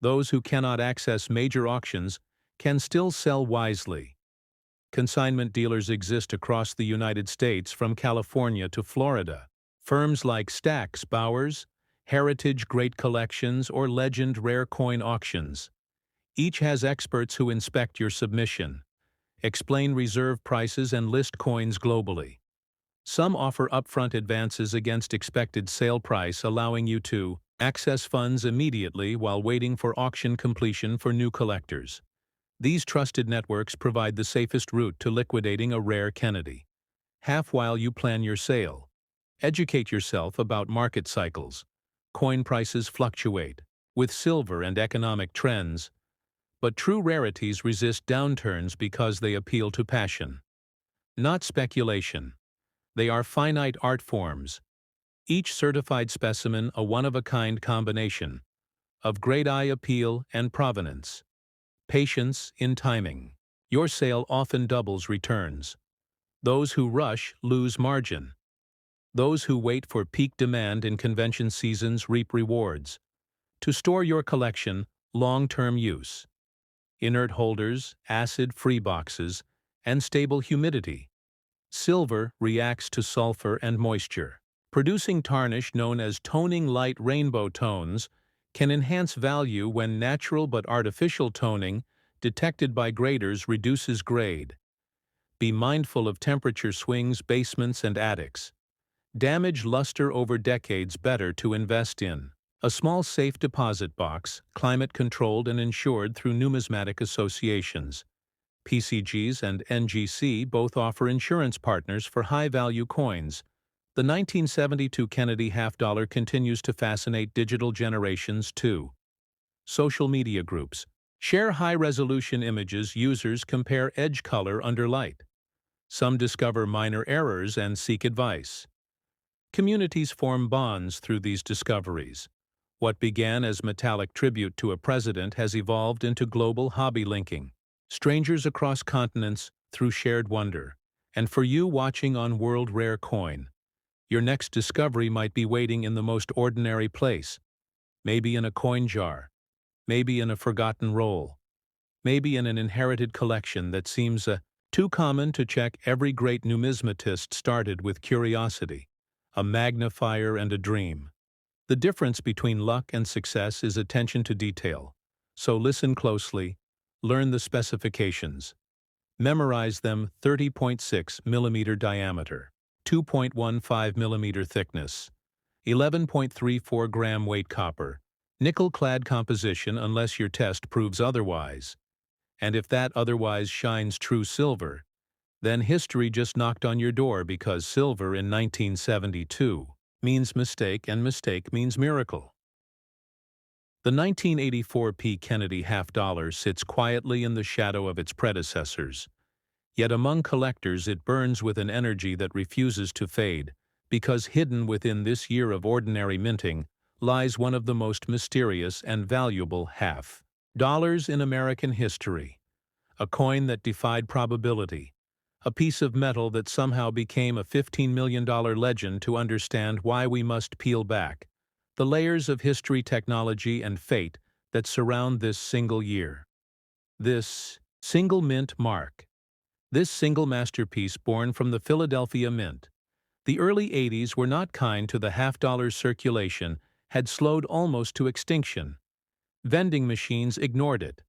Those who cannot access major auctions can still sell wisely. Consignment dealers exist across the United States, from California to Florida. Firms like Stack's Bowers, Heritage Great Collections, or Legend Rare Coin Auctions. Each has experts who inspect your submission, explain reserve prices, and list coins globally. Some offer upfront advances against expected sale price, allowing you to access funds immediately while waiting for auction completion for new collectors. These trusted networks provide the safest route to liquidating a rare Kennedy. half while you plan your sale. Educate yourself about market cycles. Coin prices fluctuate with silver and economic trends, but true rarities resist downturns because they appeal to passion, not speculation. They are finite art forms, each certified specimen a one-of-a-kind combination of great eye appeal and provenance. Patience in timing. Your sale often doubles returns. Those who rush lose margin. Those who wait for peak demand in convention seasons reap rewards. To store your collection, long-term use. Inert holders, acid-free boxes, and stable humidity. Silver reacts to sulfur and moisture. Producing tarnish known as toning light rainbow tones can enhance value when natural but artificial toning, detected by graders, reduces grade. Be mindful of temperature swings, basements, and attics. Damage luster over decades better to invest in. A small safe deposit box, climate-controlled and insured through numismatic associations. PCGs and NGC both offer insurance partners for high-value coins. The 1972 Kennedy half-dollar continues to fascinate digital generations too. Social media groups. Share high-resolution images. Users compare edge color under light. Some discover minor errors and seek advice. Communities form bonds through these discoveries. What began as metallic tribute to a president has evolved into global hobby linking. Strangers across continents through shared wonder. And for you watching on World Rare Coin, your next discovery might be waiting in the most ordinary place. Maybe in a coin jar. Maybe in a forgotten roll. Maybe in an inherited collection that seems too common to check. Every great numismatist started with curiosity, a magnifier and a dream. The difference between luck and success is attention to detail. So listen closely, learn the specifications. Memorize them. 30.6 mm diameter, 2.15 mm thickness, 11.34 gram weight copper, nickel-clad composition unless your test proves otherwise. And if that otherwise shines true silver, then history just knocked on your door, because silver in 1972 means mistake and mistake means miracle. The 1984 P. Kennedy half-dollar sits quietly in the shadow of its predecessors. Yet among collectors it burns with an energy that refuses to fade, because hidden within this year of ordinary minting lies one of the most mysterious and valuable half-dollars in American history. A coin that defied probability. A piece of metal that somehow became a $15 million legend. To understand why, we must peel back the layers of history, technology, and fate that surround this single year. This single mint mark. This single masterpiece born from the Philadelphia Mint. The early 80s were not kind to the half-dollar. Circulation had slowed almost to extinction. Vending machines ignored it.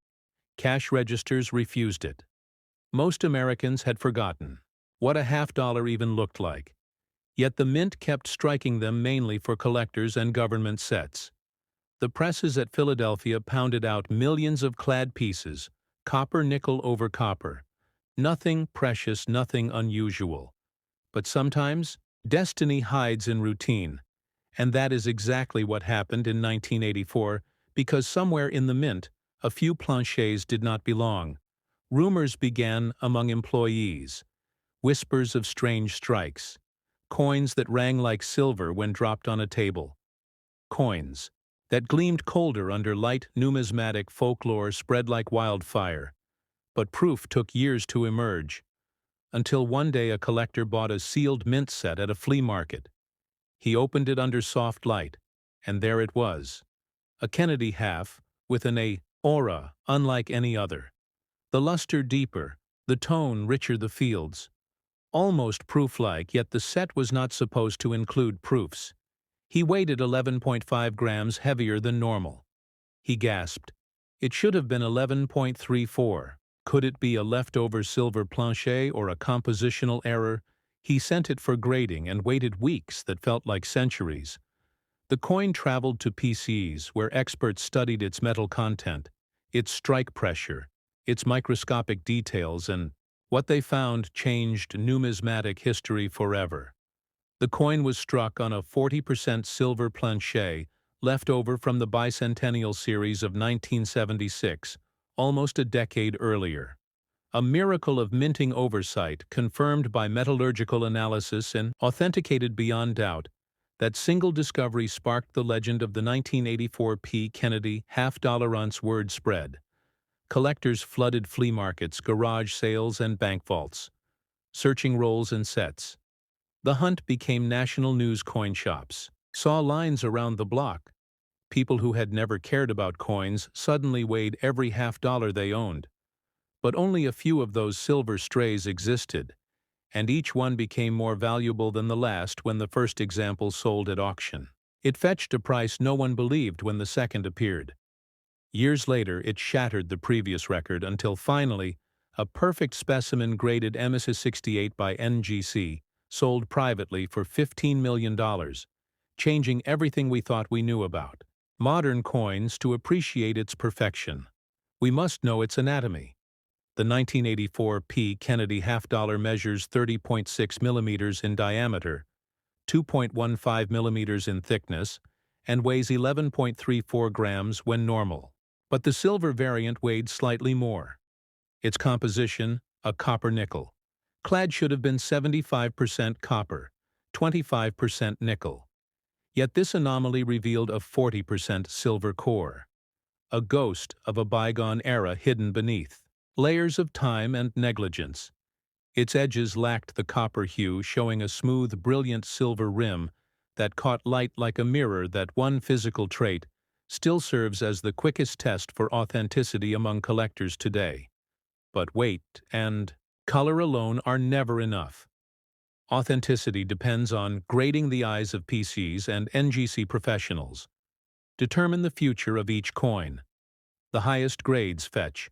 Cash registers refused it. Most Americans had forgotten what a half-dollar even looked like. Yet the mint kept striking them, mainly for collectors and government sets. The presses at Philadelphia pounded out millions of clad pieces, copper nickel over copper. Nothing precious, nothing unusual. But sometimes, destiny hides in routine. And that is exactly what happened in 1984, because somewhere in the mint, a few planchets did not belong. Rumors began among employees. Whispers of strange strikes. Coins that rang like silver when dropped on a table. Coins that gleamed colder under light. Numismatic folklore spread like wildfire. But proof took years to emerge. Until one day a collector bought a sealed mint set at a flea market. He opened it under soft light, and there it was. A Kennedy half, with an aura unlike any other. The luster deeper, the tone richer, the fields. Almost proof-like, yet the set was not supposed to include proofs. He weighed 11.5 grams heavier than normal. He gasped. It should have been 11.34. Could it be a leftover silver planchet or a compositional error? He sent it for grading and waited weeks that felt like centuries. The coin traveled to PCs, where experts studied its metal content, its strike pressure, its microscopic details, and What they found changed numismatic history forever. The coin was struck on a 40% silver planchet left over from the bicentennial series of 1976, almost a decade earlier. A miracle of minting oversight confirmed by metallurgical analysis and authenticated beyond doubt. That single discovery sparked the legend of the 1984 P. Kennedy half-dollar-ounce word spread. Collectors flooded flea markets, garage sales, and bank vaults, searching rolls and sets. The hunt became national news. Coin shops saw lines around the block. People who had never cared about coins suddenly weighed every half-dollar they owned. But only a few of those silver strays existed, and each one became more valuable than the last when the first example sold at auction. It fetched a price no one believed when the second appeared. Years later, it shattered the previous record until finally, a perfect specimen graded MS68 by NGC sold privately for $15 million, changing everything we thought we knew about modern coins. To appreciate its perfection, we must know its anatomy. The 1984 P. Kennedy half-dollar measures 30.6 millimeters in diameter, 2.15 millimeters in thickness, and weighs 11.34 grams when normal. But the silver variant weighed slightly more. Its composition, a copper nickel. Clad should have been 75% copper, 25% nickel. Yet this anomaly revealed a 40% silver core, a ghost of a bygone era hidden beneath layers of time and negligence. Its edges lacked the copper hue, showing a smooth, brilliant silver rim that caught light like a mirror. That one physical trait still serves as the quickest test for authenticity among collectors today. But weight and color alone are never enough. Authenticity depends on grading. The eyes of PCs and NGC professionals determine the future of each coin. The highest grades fetch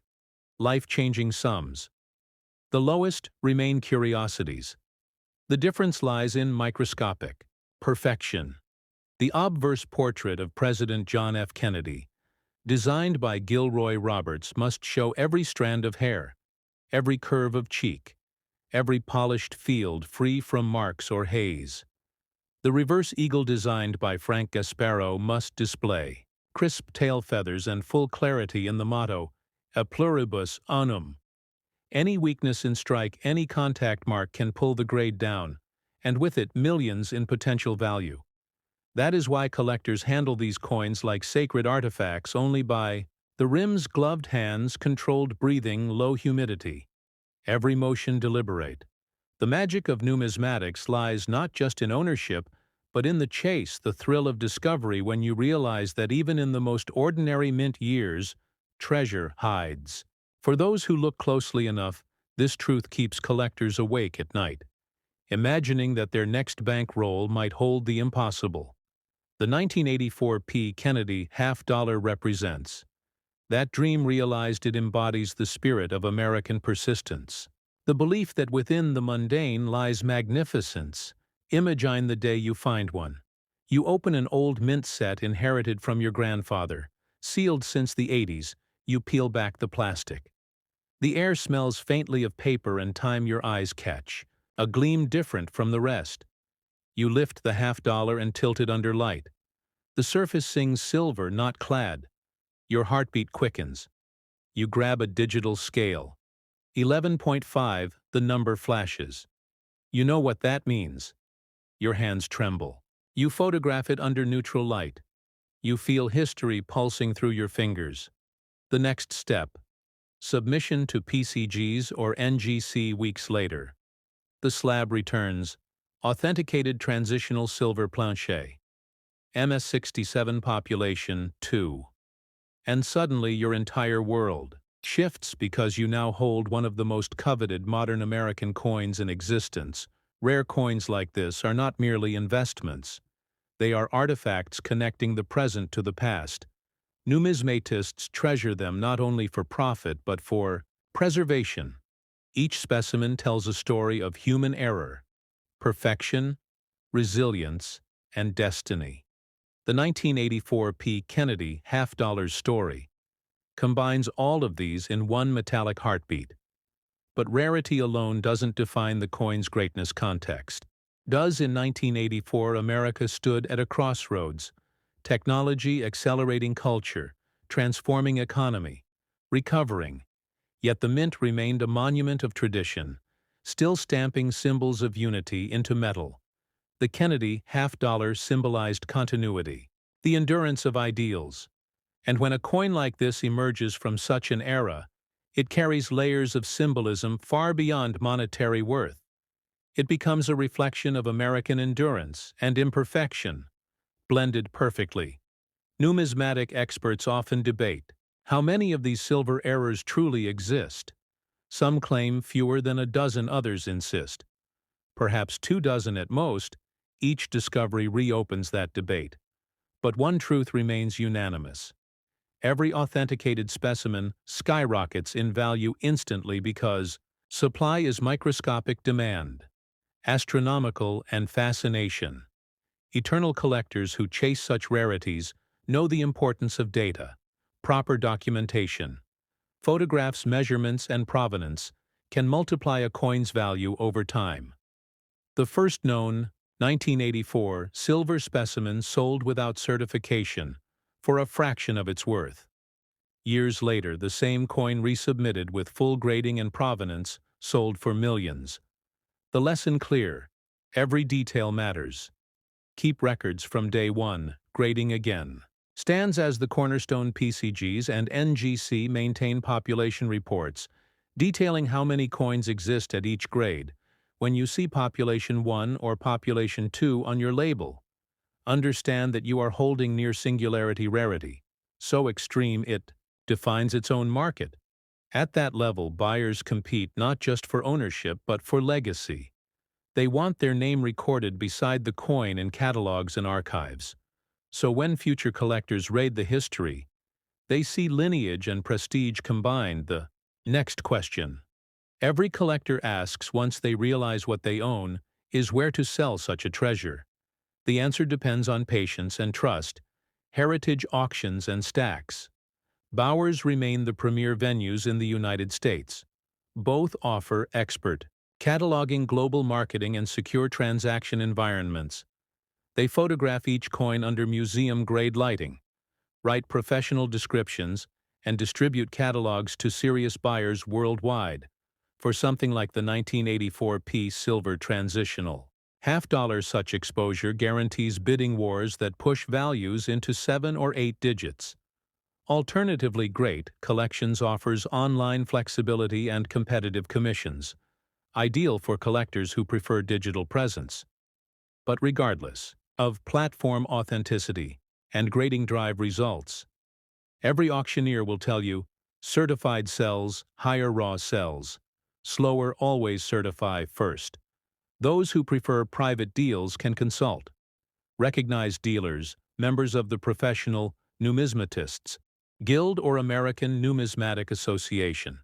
life-changing sums. The lowest remain curiosities. The difference lies in microscopic perfection. The obverse portrait of President John F. Kennedy, designed by Gilroy Roberts, must show every strand of hair, every curve of cheek, every polished field free from marks or haze. The reverse eagle, designed by Frank Gasparo, must display crisp tail feathers and full clarity in the motto, A pluribus unum. Any weakness in strike, any contact mark can pull the grade down, and with it millions in potential value. That is why collectors handle these coins like sacred artifacts, only by the rim's gloved hands, controlled breathing, low humidity. Every motion deliberate. The magic of numismatics lies not just in ownership, but in the chase, the thrill of discovery when you realize that even in the most ordinary mint years, treasure hides. For those who look closely enough, this truth keeps collectors awake at night, imagining that their next bankroll might hold the impossible. The 1984 P. Kennedy half-dollar represents that dream realized. It embodies the spirit of American persistence, the belief that within the mundane lies magnificence. Imagine the day you find one. You open an old mint set inherited from your grandfather, sealed since the 80s. You peel back the plastic. The air smells faintly of paper and time. Your eyes catch a gleam different from the rest. You lift the half-dollar and tilt it under light. The surface sings silver, not clad. Your heartbeat quickens. You grab a digital scale. 11.5, the number flashes. You know what that means. Your hands tremble. You photograph it under neutral light. You feel history pulsing through your fingers. The next step: submission to PCGs or NGC. Weeks later, the slab returns, authenticated transitional silver planchet. MS67 population 2. And suddenly your entire world shifts, because you now hold one of the most coveted modern American coins in existence. Rare coins like this are not merely investments. They are artifacts connecting the present to the past. Numismatists treasure them not only for profit but for preservation. Each specimen tells a story of human error, perfection, resilience, and destiny. The 1984 P. Kennedy half-dollar story combines all of these in one metallic heartbeat. But rarity alone doesn't define the coin's greatness. Context does. In 1984, America stood at a crossroads. Technology accelerating culture, transforming economy, recovering. Yet the mint remained a monument of tradition, still stamping symbols of unity into metal. The Kennedy half-dollar symbolized continuity, the endurance of ideals. And when a coin like this emerges from such an era, it carries layers of symbolism far beyond monetary worth. It becomes a reflection of American endurance and imperfection, blended perfectly. Numismatic experts often debate how many of these silver errors truly exist. Some claim fewer than a dozen, others insist perhaps 24 at most. Each discovery reopens that debate. But one truth remains unanimous. Every authenticated specimen skyrockets in value instantly because supply is microscopic, demand astronomical, and fascination. Eternal collectors who chase such rarities know the importance of data, proper documentation. Photographs, measurements, and provenance can multiply a coin's value over time. The first known, 1984, silver specimen sold without certification for a fraction of its worth. Years later, the same coin resubmitted with full grading and provenance sold for millions. The lesson clear: every detail matters. Keep records from day one. Grading again stands as the cornerstone. PCGs and NGC maintain population reports detailing how many coins exist at each grade. When you see population 1 or population 2 on your label, understand that you are holding near singularity rarity, so extreme it defines its own market. At that level, buyers compete not just for ownership but for legacy. They want their name recorded beside the coin in catalogs and archives. So when future collectors raid the history, they see lineage and prestige combined. The next question every collector asks once they realize what they own is where to sell such a treasure. The answer depends on patience and trust, heritage auctions and stacks. Bowers remain the premier venues in the United States. Both offer expert cataloging, global marketing, and secure transaction environments. They photograph each coin under museum-grade lighting, write professional descriptions, and distribute catalogs to serious buyers worldwide. For something like the 1984 silver transitional half-dollar, such exposure guarantees bidding wars that push values into 7 or 8 digits. Alternatively, great collections offers online flexibility and competitive commissions, ideal for collectors who prefer digital presence. But regardless of platform authenticity and grading drive results, every auctioneer will tell you, certified sells, higher raw sells. Slower always certify first. Those who prefer private deals can consult recognized dealers, members of the Professional Numismatists Guild or American Numismatic Association.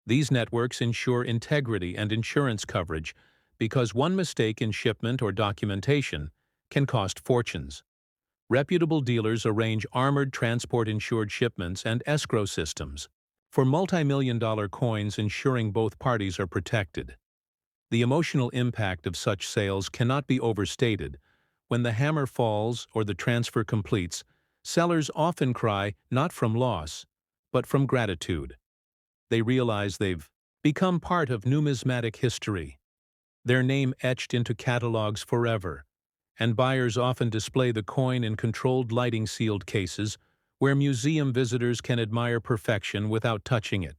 These networks ensure integrity and insurance coverage because one mistake in shipment or documentation can cost fortunes. Reputable dealers arrange armored transport-insured shipments and escrow systems for multi-million-dollar coins, ensuring both parties are protected. The emotional impact of such sales cannot be overstated. When the hammer falls or the transfer completes, sellers often cry not from loss, but from gratitude. They realize they've become part of numismatic history, their name etched into catalogs forever, and buyers often display the coin in controlled lighting sealed cases where museum visitors can admire perfection without touching it.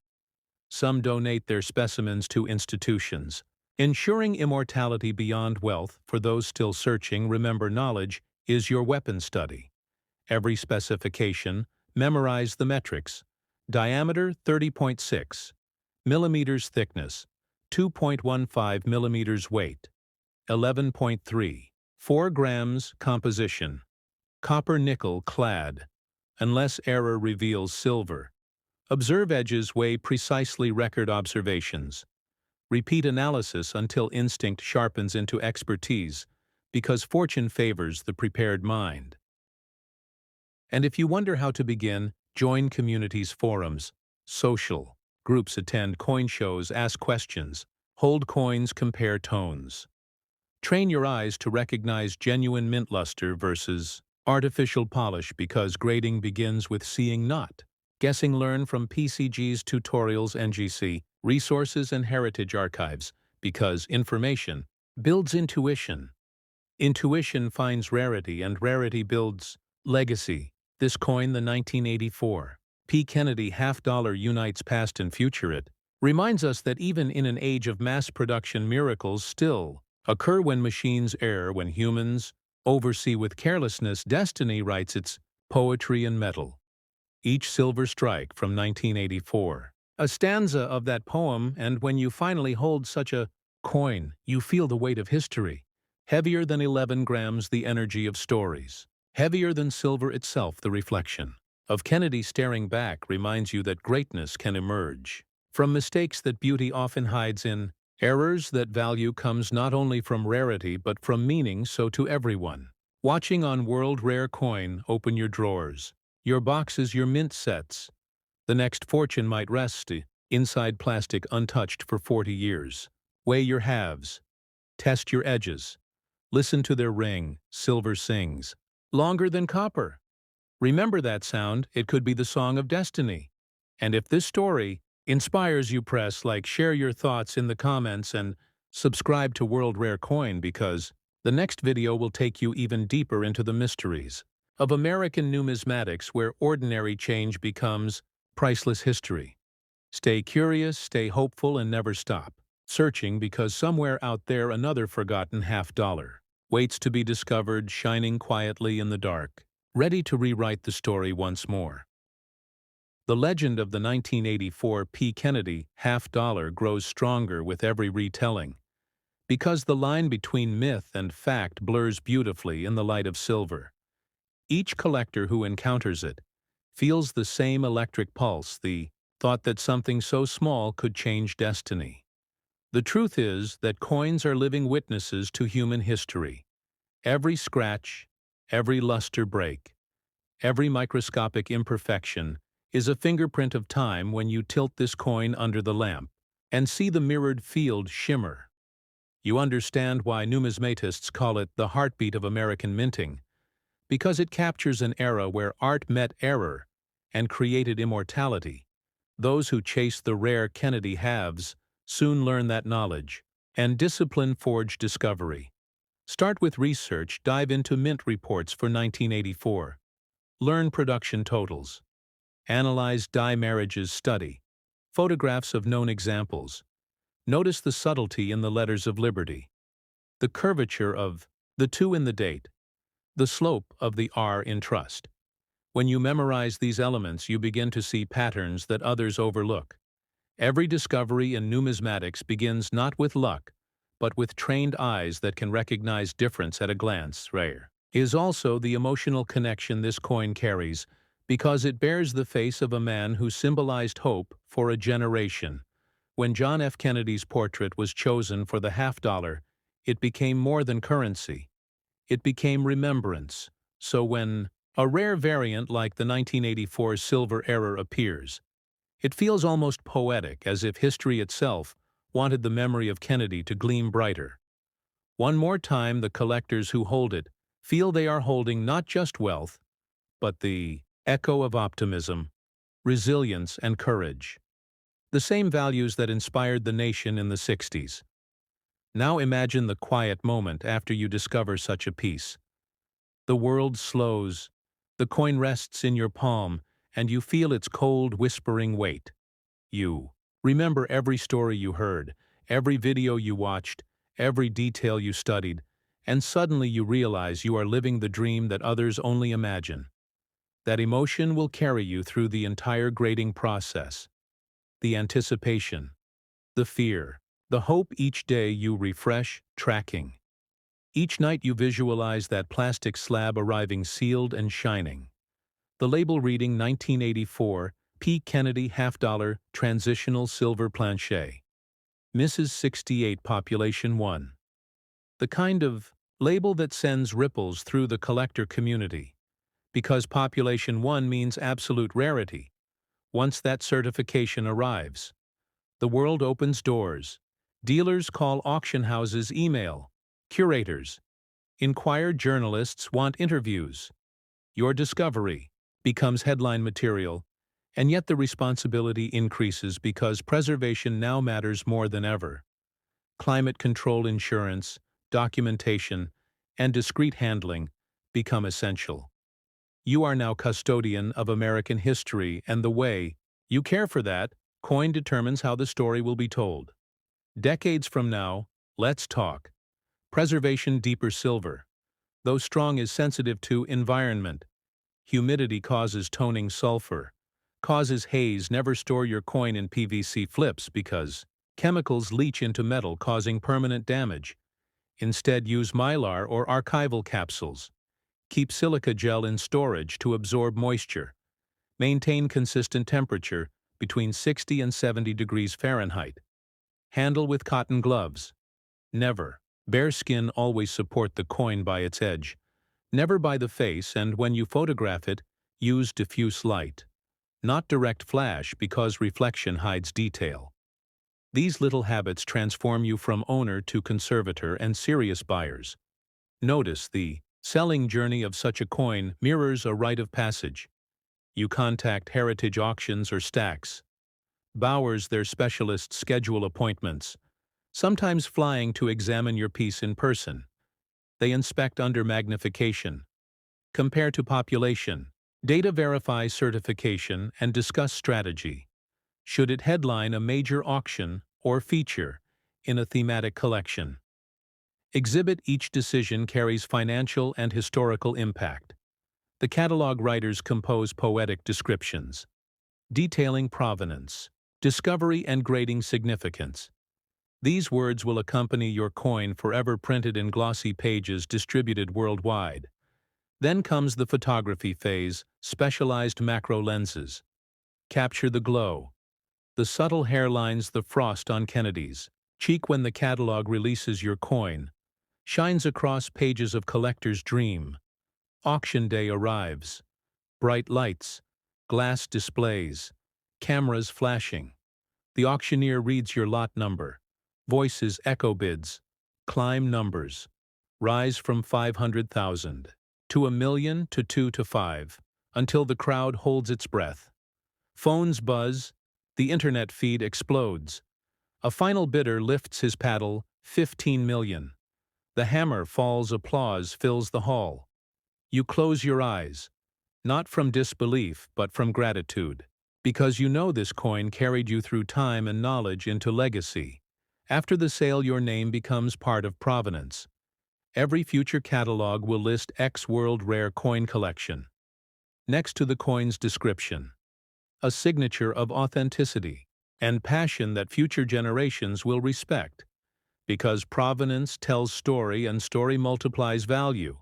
Some donate their specimens to institutions, ensuring immortality beyond wealth. For those still searching, remember, knowledge is your weapon. Study every specification, memorize the metrics. Diameter 30.6 millimeters, thickness 2.15 millimeters, weight 11.3 4 grams, composition copper nickel clad, unless error reveals silver. Observe edges, weigh precisely, record observations. Repeat analysis until instinct sharpens into expertise, because fortune favors the prepared mind. And if you wonder how to begin, join communities, forums, social Groups attend coin shows, ask questions, hold coins, compare tones. Train your eyes to recognize genuine mint luster versus artificial polish because grading begins with seeing, not guessing. Learn from PCG's tutorials, NGC, resources, and heritage archives because information builds intuition. Intuition finds rarity, and rarity builds legacy. This coin, the 1984 P. Kennedy half-dollar, unites past and future. It reminds us that even in an age of mass production, miracles still occur when machines err, when humans oversee with carelessness. Destiny writes its poetry in metal. Each silver strike from 1984. A stanza of that poem, and when you finally hold such a coin, you feel the weight of history. Heavier than 11 grams, the energy of stories. Heavier than silver itself, the reflection of Kennedy staring back reminds you that greatness can emerge from mistakes, that beauty often hides in errors, that value comes not only from rarity but from meaning. So to everyone watching on World Rare Coin, open your drawers, your boxes, your mint sets. The next fortune might rest inside plastic untouched for 40 years. Weigh your halves. Test your edges. Listen to their ring. Silver sings longer than copper. Remember that sound. It could be the song of destiny. And if this story inspires you, press like, share your thoughts in the comments, and subscribe to World Rare Coin because the next video will take you even deeper into the mysteries of American numismatics, where ordinary change becomes priceless history. Stay curious, stay hopeful, and never stop searching, because somewhere out there another forgotten half-dollar waits to be discovered, shining quietly in the dark, ready to rewrite the story once more. The legend of the 1984 P. Kennedy half-dollar grows stronger with every retelling, because the line between myth and fact blurs beautifully in the light of silver. Each collector who encounters it feels the same electric pulse, the thought that something so small could change destiny. The truth is that coins are living witnesses to human history. Every scratch, every luster break, every microscopic imperfection is a fingerprint of time. When you tilt this coin under the lamp and see the mirrored field shimmer, you understand why numismatists call it the heartbeat of American minting, because it captures an era where art met error and created immortality. Those who chase the rare Kennedy halves soon learn that knowledge, and discipline forge discovery. Start with research, dive into mint reports for 1984. Learn production totals. Analyze die marriages, study photographs of known examples. Notice the subtlety in the letters of liberty, the curvature of the 2 in the date, the slope of the R in trust. When you memorize these elements, you begin to see patterns that others overlook. Every discovery in numismatics begins not with luck, but with trained eyes that can recognize difference at a glance. Rare is also the emotional connection this coin carries, because it bears the face of a man who symbolized hope for a generation. When John F. Kennedy's portrait was chosen for the half-dollar, it became more than currency. It became remembrance. So when a rare variant like the 1984 Silver Era appears, it feels almost poetic, as if history itself wanted the memory of Kennedy to gleam brighter. One more time, the collectors who hold it feel they are holding not just wealth, but the echo of optimism, resilience, and courage. The same values that inspired the nation in the 60s. Now imagine the quiet moment after you discover such a piece. The world slows, the coin rests in your palm, and you feel its cold, whispering weight. You remember every story you heard, every video you watched, every detail you studied, and suddenly you realize you are living the dream that others only imagine. That emotion will carry you through the entire grading process. The anticipation, the fear, the hope. Each day you refresh, tracking. Each night you visualize that plastic slab arriving sealed and shining. The label reading 1984 P. Kennedy half-dollar transitional silver planche. Mrs. 68 Population 1. The kind of label that sends ripples through the collector community, because Population 1 means absolute rarity. Once that certification arrives, The world opens doors. Dealers call auction houses email. Curators. Inquired journalists want interviews. Your discovery becomes headline material, and yet the responsibility increases because preservation now matters more than ever. Climate control insurance, documentation, and discreet handling become essential. You are now custodian of American history, and the way you care for that coin determines how the story will be told. Decades from now, let's talk. Preservation deeper silver. Though strong is sensitive to environment. Humidity causes toning sulfur. Causes haze. Never store your coin in PVC flips because chemicals leach into metal causing permanent damage. Instead use mylar or archival capsules. Keep silica gel in storage to absorb moisture. Maintain consistent temperature between 60 and 70 degrees Fahrenheit. Handle with cotton gloves. Never. Bare skin always support the coin by its edge. Never by the face, and when you photograph it, use diffuse light. Not direct flash because reflection hides detail. These little habits transform you from owner to conservator and serious buyers. Notice the selling journey of such a coin mirrors a rite of passage. You contact heritage auctions or stacks. Bowers, their specialists, schedule appointments, sometimes flying to examine your piece in person. They inspect under magnification. Compare to population. Data verify certification and discuss strategy. Should it headline a major auction or feature in a thematic collection? Exhibit. Each decision carries financial and historical impact. The catalog writers compose poetic descriptions, detailing provenance, discovery, and grading significance. These words will accompany your coin forever, printed in glossy pages distributed worldwide. Then comes the photography phase, specialized macro lenses. Capture the glow, the subtle hairlines, the frost on Kennedy's cheek when the catalog releases your coin, shines across pages of collector's dream. Auction day arrives. Bright lights, glass displays, cameras flashing. The auctioneer reads your lot number. Voices echo bids. Climb numbers. Rise from 500,000 to 1,000,000 to 2 to 5, until the crowd holds its breath. Phones buzz. The internet feed explodes. A final bidder lifts his paddle. 15 million. The hammer falls. Applause fills the hall. You close your eyes, not from disbelief but from gratitude, because you know this coin carried you through time and knowledge into legacy. After the sale, your name becomes part of provenance. Every future catalog will list X World Rare Coin Collection. Next to the coin's description, a signature of authenticity and passion that future generations will respect, because provenance tells story and story multiplies value.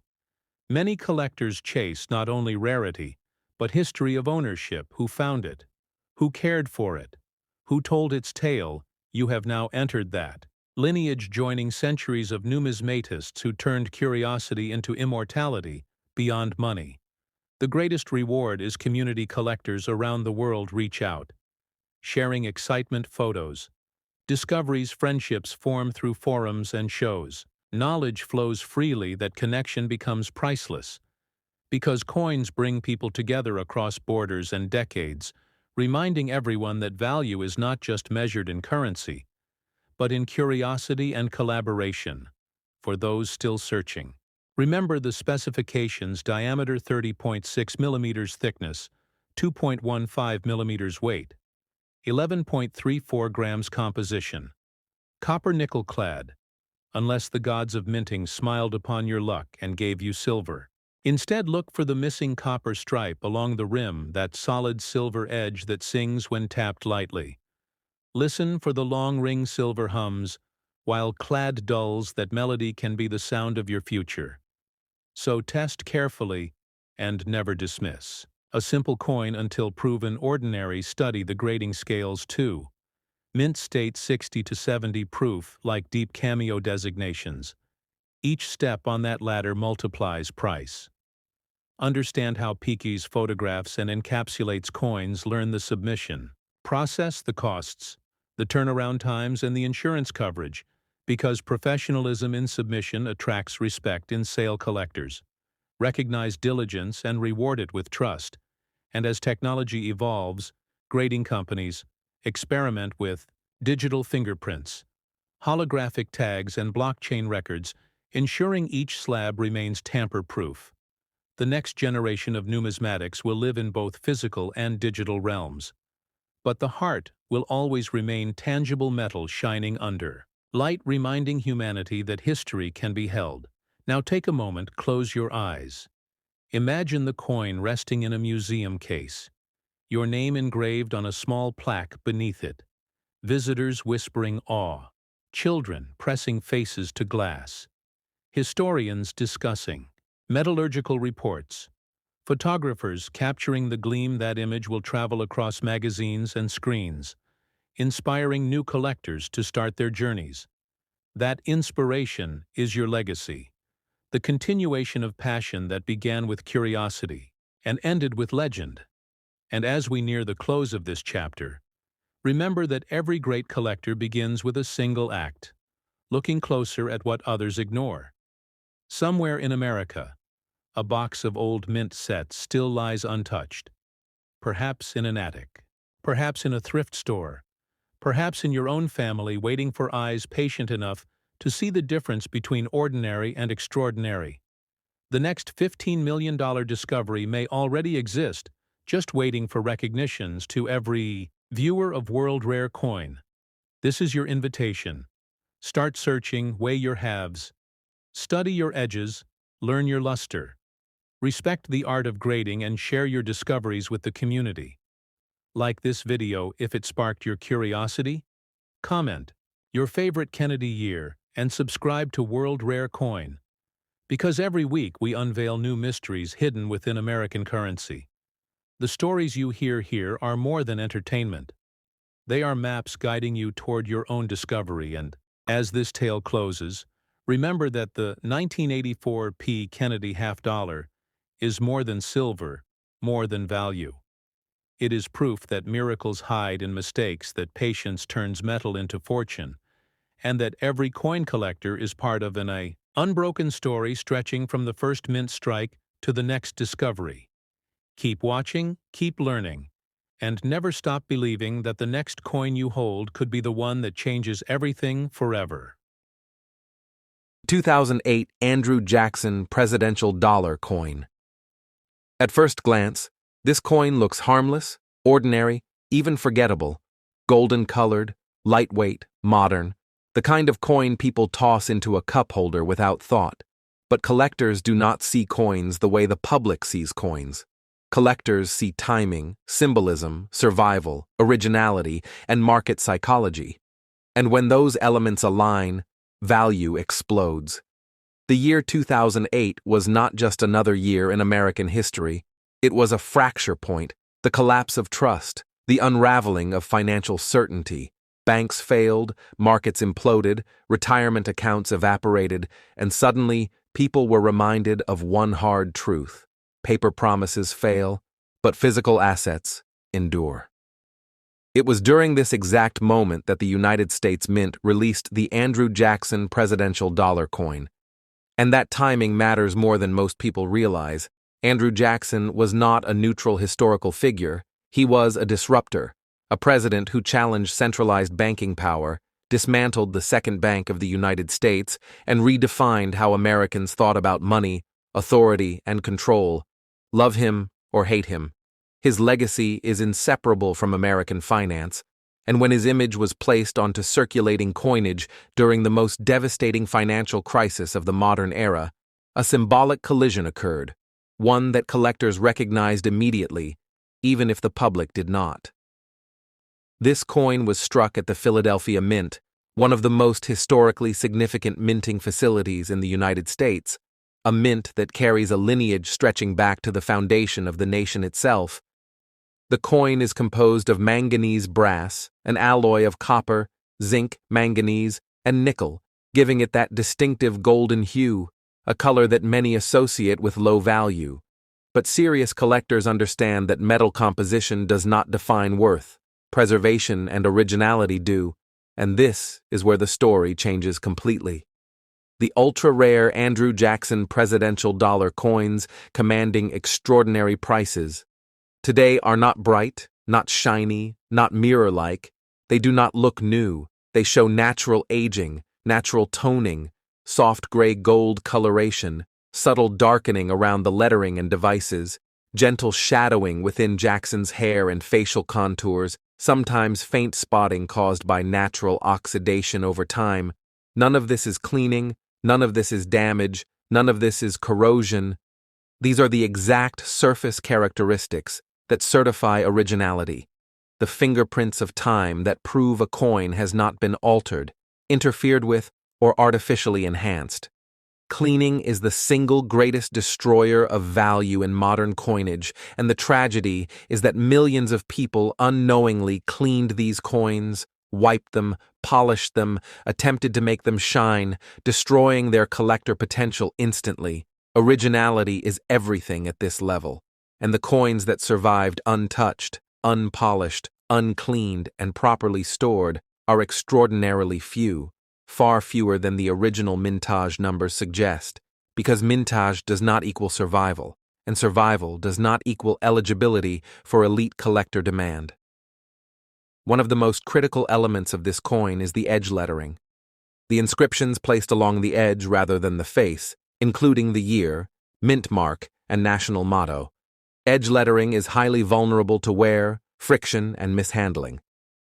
Many collectors chase not only rarity, but history of ownership. Who found it? Who cared for it? Who told its tale? You have now entered that lineage, joining centuries of numismatists who turned curiosity into immortality beyond money. The greatest reward is community collectors around the world reach out, sharing excitement, photos, discoveries. Friendships form through forums and shows. Knowledge flows freely. That connection becomes priceless, because coins bring people together across borders and decades, reminding everyone that value is not just measured in currency, but in curiosity and collaboration. For those still searching, remember the specifications: diameter 30.6 millimeters, thickness 2.15 millimeters, weight 11.34 grams, composition copper nickel clad, unless the gods of minting smiled upon your luck and gave you silver. Instead, look for the missing copper stripe along the rim, that solid silver edge that sings when tapped lightly. Listen for the long ring silver hums, while clad dulls. That melody can be the sound of your future. So test carefully and never dismiss a simple coin until proven ordinary. Study the grading scales too. Mint state 60 to 70 proof, like deep cameo designations. Each step on that ladder multiplies price. Understand how Peaky's photographs and encapsulates coins. Learn the submission process, the costs, the turnaround times, and the insurance coverage, because professionalism in submission attracts respect in sale collectors. Recognize diligence and reward it with trust. And as technology evolves, grading companies experiment with digital fingerprints, holographic tags, and blockchain records, ensuring each slab remains tamper-proof. The next generation of numismatics will live in both physical and digital realms. But the heart will always remain tangible metal shining under light, reminding humanity that history can be held. Now take a moment, close your eyes. Imagine the coin resting in a museum case, your name engraved on a small plaque beneath it, visitors whispering awe, children pressing faces to glass, historians discussing metallurgical reports, photographers capturing the gleam. That image will travel across magazines and screens, inspiring new collectors to start their journeys. That inspiration is your legacy, the continuation of passion that began with curiosity and ended with legend. And as we near the close of this chapter, remember that every great collector begins with a single act, looking closer at what others ignore. Somewhere in America, a box of old mint sets still lies untouched, perhaps in an attic, perhaps in a thrift store, perhaps in your own family, waiting for eyes patient enough to see the difference between ordinary and extraordinary. The next $15 million discovery may already exist, just waiting for recognitions. To every viewer of World Rare Coin, this is your invitation. Start searching, weigh your halves, study your edges, learn your luster. Respect the art of grading and share your discoveries with the community. Like this video if it sparked your curiosity. Comment your favorite Kennedy year and subscribe to World Rare Coin, because every week we unveil new mysteries hidden within American currency. The stories you hear here are more than entertainment. They are maps guiding you toward your own discovery. And as this tale closes, remember that the 1984 P. Kennedy $50 is more than silver, more than value. It is proof that miracles hide in mistakes, that patience turns metal into fortune, and that every coin collector is part of an unbroken story stretching from the first mint strike to the next discovery. Keep watching, keep learning, and never stop believing that the next coin you hold could be the one that changes everything forever. 2008 Andrew Jackson Presidential Dollar Coin. At first glance, this coin looks harmless, ordinary, even forgettable, golden-colored, lightweight, modern, the kind of coin people toss into a cup holder without thought. But collectors do not see coins the way the public sees coins. Collectors see timing, symbolism, survival, originality, and market psychology. And when those elements align, value explodes. The year 2008 was not just another year in American history. It was a fracture point, the collapse of trust, the unraveling of financial certainty. Banks failed, markets imploded, retirement accounts evaporated, and suddenly people were reminded of one hard truth. Paper promises fail, but physical assets endure. It was during this exact moment that the United States Mint released the Andrew Jackson Presidential Dollar Coin. And that timing matters more than most people realize. Andrew Jackson was not a neutral historical figure. He was a disruptor, a president who challenged centralized banking power, dismantled the second bank of the United States, and redefined how Americans thought about money, authority, and control. Love him or hate him, his legacy is inseparable from American finance, and when his image was placed onto circulating coinage during the most devastating financial crisis of the modern era, a symbolic collision occurred, one that collectors recognized immediately, even if the public did not. This coin was struck at the Philadelphia Mint, one of the most historically significant minting facilities in the United States, a mint that carries a lineage stretching back to the foundation of the nation itself. The coin is composed of manganese brass, an alloy of copper, zinc, manganese, and nickel, giving it that distinctive golden hue, a color that many associate with low value. But serious collectors understand that metal composition does not define worth. preservation, and originality do, and this is where the story changes completely. The ultra-rare Andrew Jackson presidential dollar coins commanding extraordinary prices today are not bright, not shiny, not mirror-like. They do not look new. They show natural aging, natural toning, soft gray gold coloration, subtle darkening around the lettering and devices, gentle shadowing within Jackson's hair and facial contours, sometimes faint spotting caused by natural oxidation over time. None of this is cleaning, none of this is damage, none of this is corrosion. These are the exact surface characteristics that certify originality, the fingerprints of time that prove a coin has not been altered, interfered with, or artificially enhanced. Cleaning is the single greatest destroyer of value in modern coinage, and the tragedy is that millions of people unknowingly cleaned these coins, wiped them, polished them, attempted to make them shine, destroying their collector potential instantly. Originality is everything at this level, and the coins that survived untouched, unpolished, uncleaned, and properly stored are extraordinarily few. Far fewer than the original mintage numbers suggest, because mintage does not equal survival, and survival does not equal eligibility for elite collector demand. One of the most critical elements of this coin is the edge lettering. The inscriptions placed along the edge rather than the face, including the year, mint mark, and national motto. Edge lettering is highly vulnerable to wear, friction, and mishandling,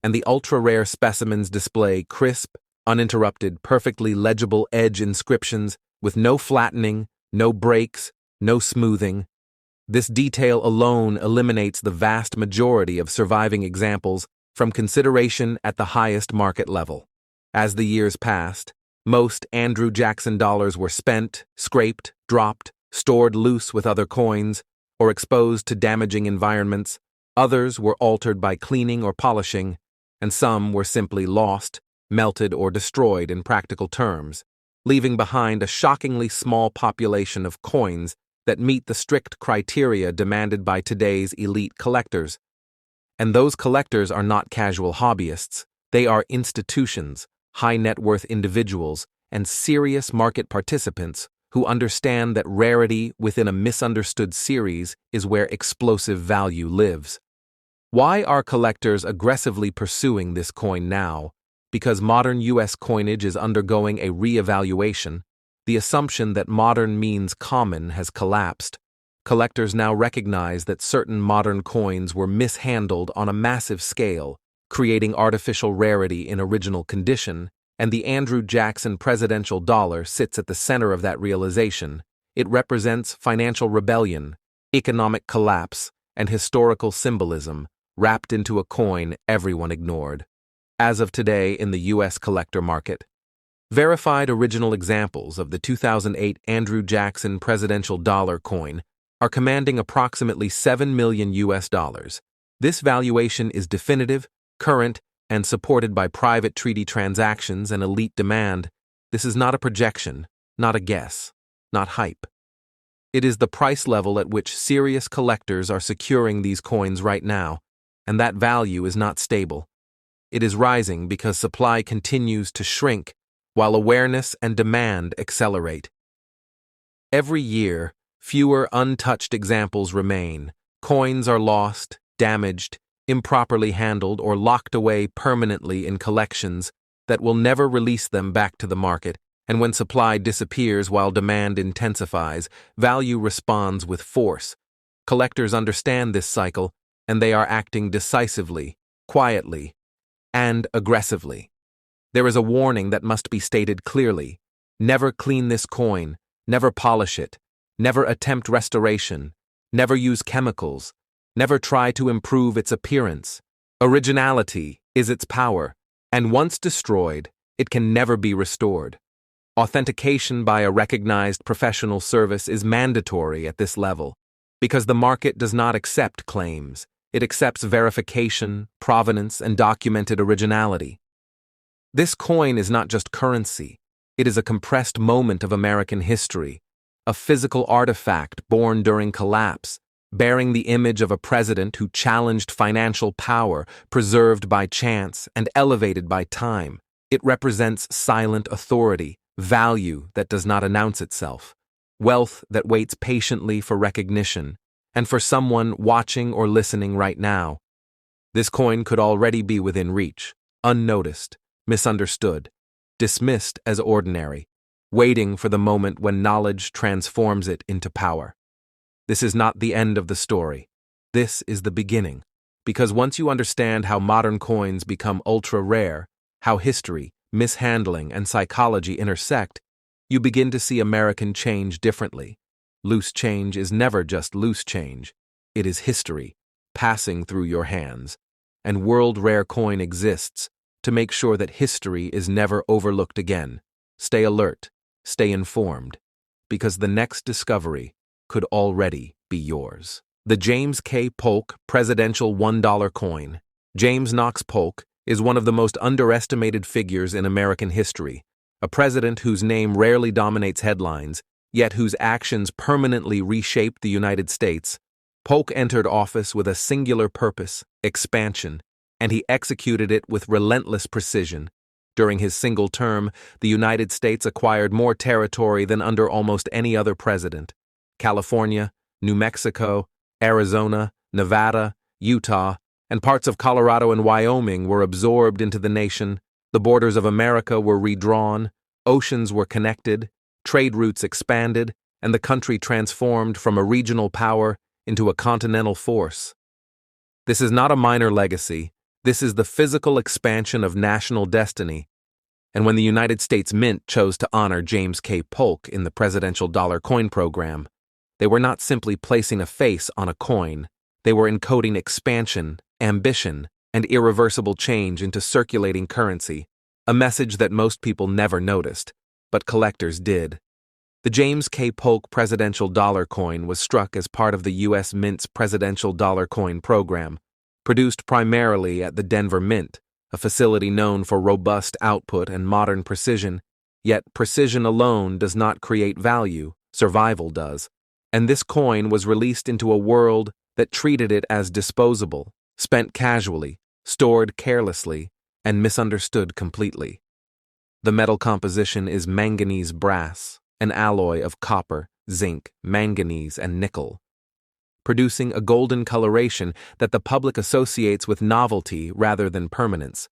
and the ultra-rare specimens display crisp, uninterrupted, perfectly legible edge inscriptions with no flattening, no breaks, no smoothing. This detail alone eliminates the vast majority of surviving examples from consideration at the highest market level. As the years passed, most Andrew Jackson dollars were spent, scraped, dropped, stored loose with other coins, or exposed to damaging environments. Others were altered by cleaning or polishing, and some were simply lost, melted, or destroyed in practical terms, leaving behind a shockingly small population of coins that meet the strict criteria demanded by today's elite collectors. And those collectors are not casual hobbyists. They are institutions, high-net-worth individuals, and serious market participants who understand that rarity within a misunderstood series is where explosive value lives. Why are collectors aggressively pursuing this coin now? Because modern U.S. coinage is undergoing a re-evaluation. The assumption that modern means common has collapsed. Collectors now recognize that certain modern coins were mishandled on a massive scale, creating artificial rarity in original condition, and the Andrew Jackson presidential dollar sits at the center of that realization. It represents financial rebellion, economic collapse, and historical symbolism, wrapped into a coin everyone ignored. As of today in the U.S. collector market, verified original examples of the 2008 Andrew Jackson presidential dollar coin are commanding approximately $7 million US. This valuation is definitive, current, and supported by private treaty transactions and elite demand. This is not a projection, not a guess, not hype. It is the price level at which serious collectors are securing these coins right now, and that value is not stable. It is rising because supply continues to shrink, while awareness and demand accelerate. Every year, fewer untouched examples remain. Coins are lost, damaged, improperly handled, or locked away permanently in collections that will never release them back to the market, and when supply disappears while demand intensifies, value responds with force. Collectors understand this cycle, and they are acting decisively, quietly, and aggressively. There is a warning that must be stated clearly. Never clean this coin, never polish it, never attempt restoration, never use chemicals, never try to improve its appearance. Originality is its power, and once destroyed, it can never be restored. Authentication by a recognized professional service is mandatory at this level, because the market does not accept claims. It accepts verification, provenance, and documented originality. This coin is not just currency. It is a compressed moment of American history, a physical artifact born during collapse, bearing the image of a president who challenged financial power, preserved by chance and elevated by time. It represents silent authority, value that does not announce itself, wealth that waits patiently for recognition, and for someone watching or listening right now. This coin could already be within reach, unnoticed, misunderstood, dismissed as ordinary, waiting for the moment when knowledge transforms it into power. This is not the end of the story. This is the beginning, because once you understand how modern coins become ultra-rare, how history, mishandling, and psychology intersect, you begin to see American change differently. Loose change is never just loose change. It is history, passing through your hands. And World Rare Coin exists to make sure that history is never overlooked again. Stay alert, stay informed, because the next discovery could already be yours. The James K. Polk Presidential $1 Coin. James Knox Polk is one of the most underestimated figures in American history, a president whose name rarely dominates headlines, yet whose actions permanently reshaped the United States. Polk entered office with a singular purpose, expansion, and he executed it with relentless precision. During his single term, the United States acquired more territory than under almost any other president. California, New Mexico, Arizona, Nevada, Utah, and parts of Colorado and Wyoming were absorbed into the nation. The borders of America were redrawn, oceans were connected, trade routes expanded, and the country transformed from a regional power into a continental force. This is not a minor legacy. This is the physical expansion of national destiny. And when the United States Mint chose to honor James K. Polk in the Presidential Dollar Coin Program, they were not simply placing a face on a coin. They were encoding expansion, ambition, and irreversible change into circulating currency, a message that most people never noticed, but collectors did. The James K. Polk Presidential Dollar Coin was struck as part of the U.S. Mint's Presidential Dollar Coin Program, produced primarily at the Denver Mint, a facility known for robust output and modern precision. Yet precision alone does not create value, survival does. And this coin was released into a world that treated it as disposable, spent casually, stored carelessly, and misunderstood completely. The metal composition is manganese brass, an alloy of copper, zinc, manganese, and nickel, producing a golden coloration that the public associates with novelty rather than permanence.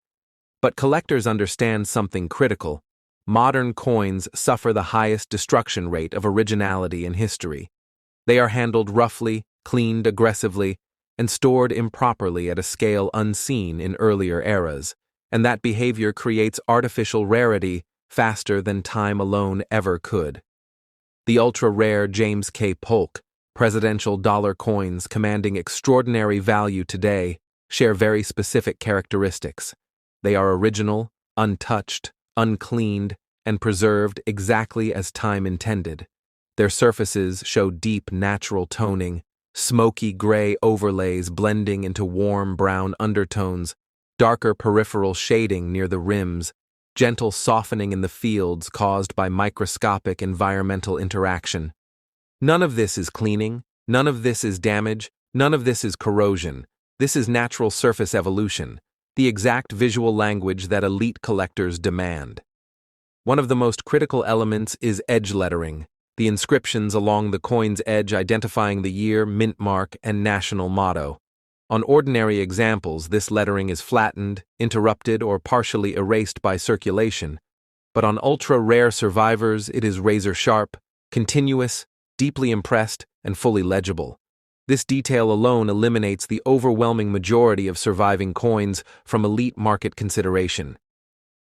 But collectors understand something critical. Modern coins suffer the highest destruction rate of originality in history. They are handled roughly, cleaned aggressively, and stored improperly at a scale unseen in earlier eras, and that behavior creates artificial rarity faster than time alone ever could. The ultra-rare James K. Polk presidential dollar coins commanding extraordinary value today share very specific characteristics. They are original, untouched, uncleaned, and preserved exactly as time intended. Their surfaces show deep natural toning, smoky gray overlays blending into warm brown undertones, darker peripheral shading near the rims, gentle softening in the fields caused by microscopic environmental interaction. None of this is cleaning, none of this is damage, none of this is corrosion. This is natural surface evolution, the exact visual language that elite collectors demand. One of the most critical elements is edge lettering, the inscriptions along the coin's edge identifying the year, mint mark, and national motto. On ordinary examples, this lettering is flattened, interrupted, or partially erased by circulation, but on ultra-rare survivors it is razor-sharp, continuous, deeply impressed, and fully legible. This detail alone eliminates the overwhelming majority of surviving coins from elite market consideration.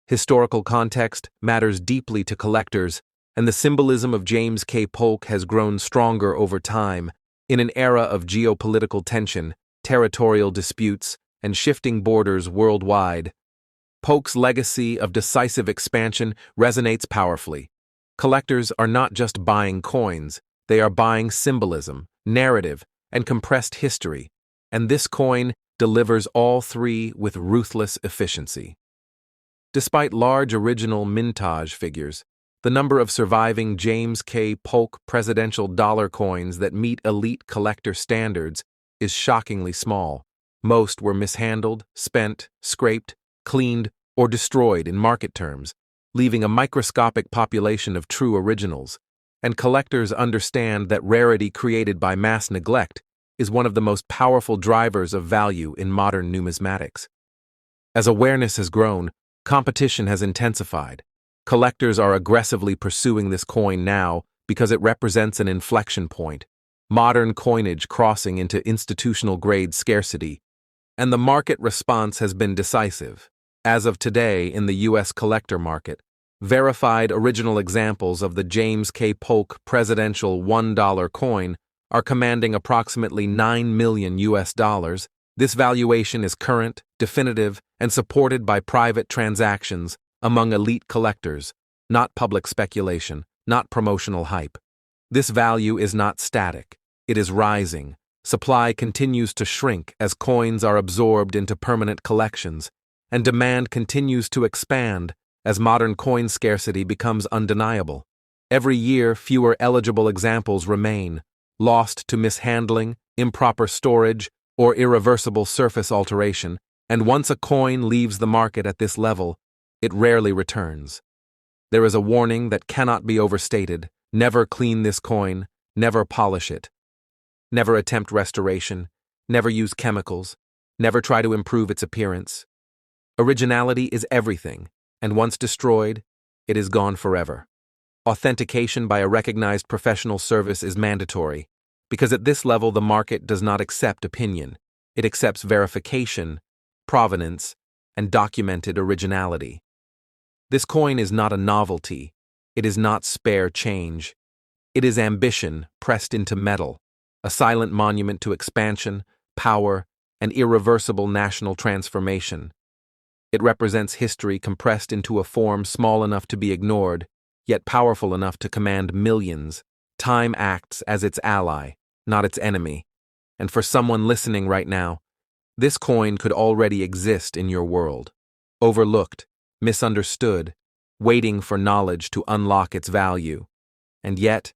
Historical context matters deeply to collectors, and the symbolism of James K. Polk has grown stronger over time. In an era of geopolitical tension, territorial disputes, and shifting borders worldwide, Polk's legacy of decisive expansion resonates powerfully. Collectors are not just buying coins, they are buying symbolism, narrative, and compressed history, and this coin delivers all three with ruthless efficiency. Despite large original mintage figures, The number of surviving James K. Polk presidential dollar coins that meet elite collector standards is shockingly small. Most were mishandled, spent, scraped, cleaned, or destroyed in market terms, leaving a microscopic population of true originals. And collectors understand that rarity created by mass neglect is one of the most powerful drivers of value in modern numismatics. As awareness has grown, competition has intensified. Collectors are aggressively pursuing this coin now because it represents an inflection point, modern coinage crossing into institutional-grade scarcity, and the market response has been decisive. As of today, in the U.S. collector market, verified original examples of the James K. Polk presidential $1 coin are commanding approximately $9 million US. This valuation is current, definitive, and supported by private transactions among elite collectors, not public speculation, not promotional hype. This value is not static. It is rising. Supply continues to shrink as coins are absorbed into permanent collections, and demand continues to expand as modern coin scarcity becomes undeniable. Every year, fewer eligible examples remain, lost to mishandling, improper storage, or irreversible surface alteration, and once a coin leaves the market at this level, it rarely returns. There is a warning that cannot be overstated: never clean this coin, never polish it. Never attempt restoration, never use chemicals, never try to improve its appearance. Originality is everything, and once destroyed, it is gone forever. Authentication by a recognized professional service is mandatory, because at this level the market does not accept opinion. It accepts verification, provenance, and documented originality. This coin is not a novelty. It is not spare change. It is ambition pressed into metal, a silent monument to expansion, power, and irreversible national transformation. It represents history compressed into a form small enough to be ignored, yet powerful enough to command millions. Time acts as its ally, not its enemy. And for someone listening right now, this coin could already exist in your world, overlooked, misunderstood, waiting for knowledge to unlock its value. And yet,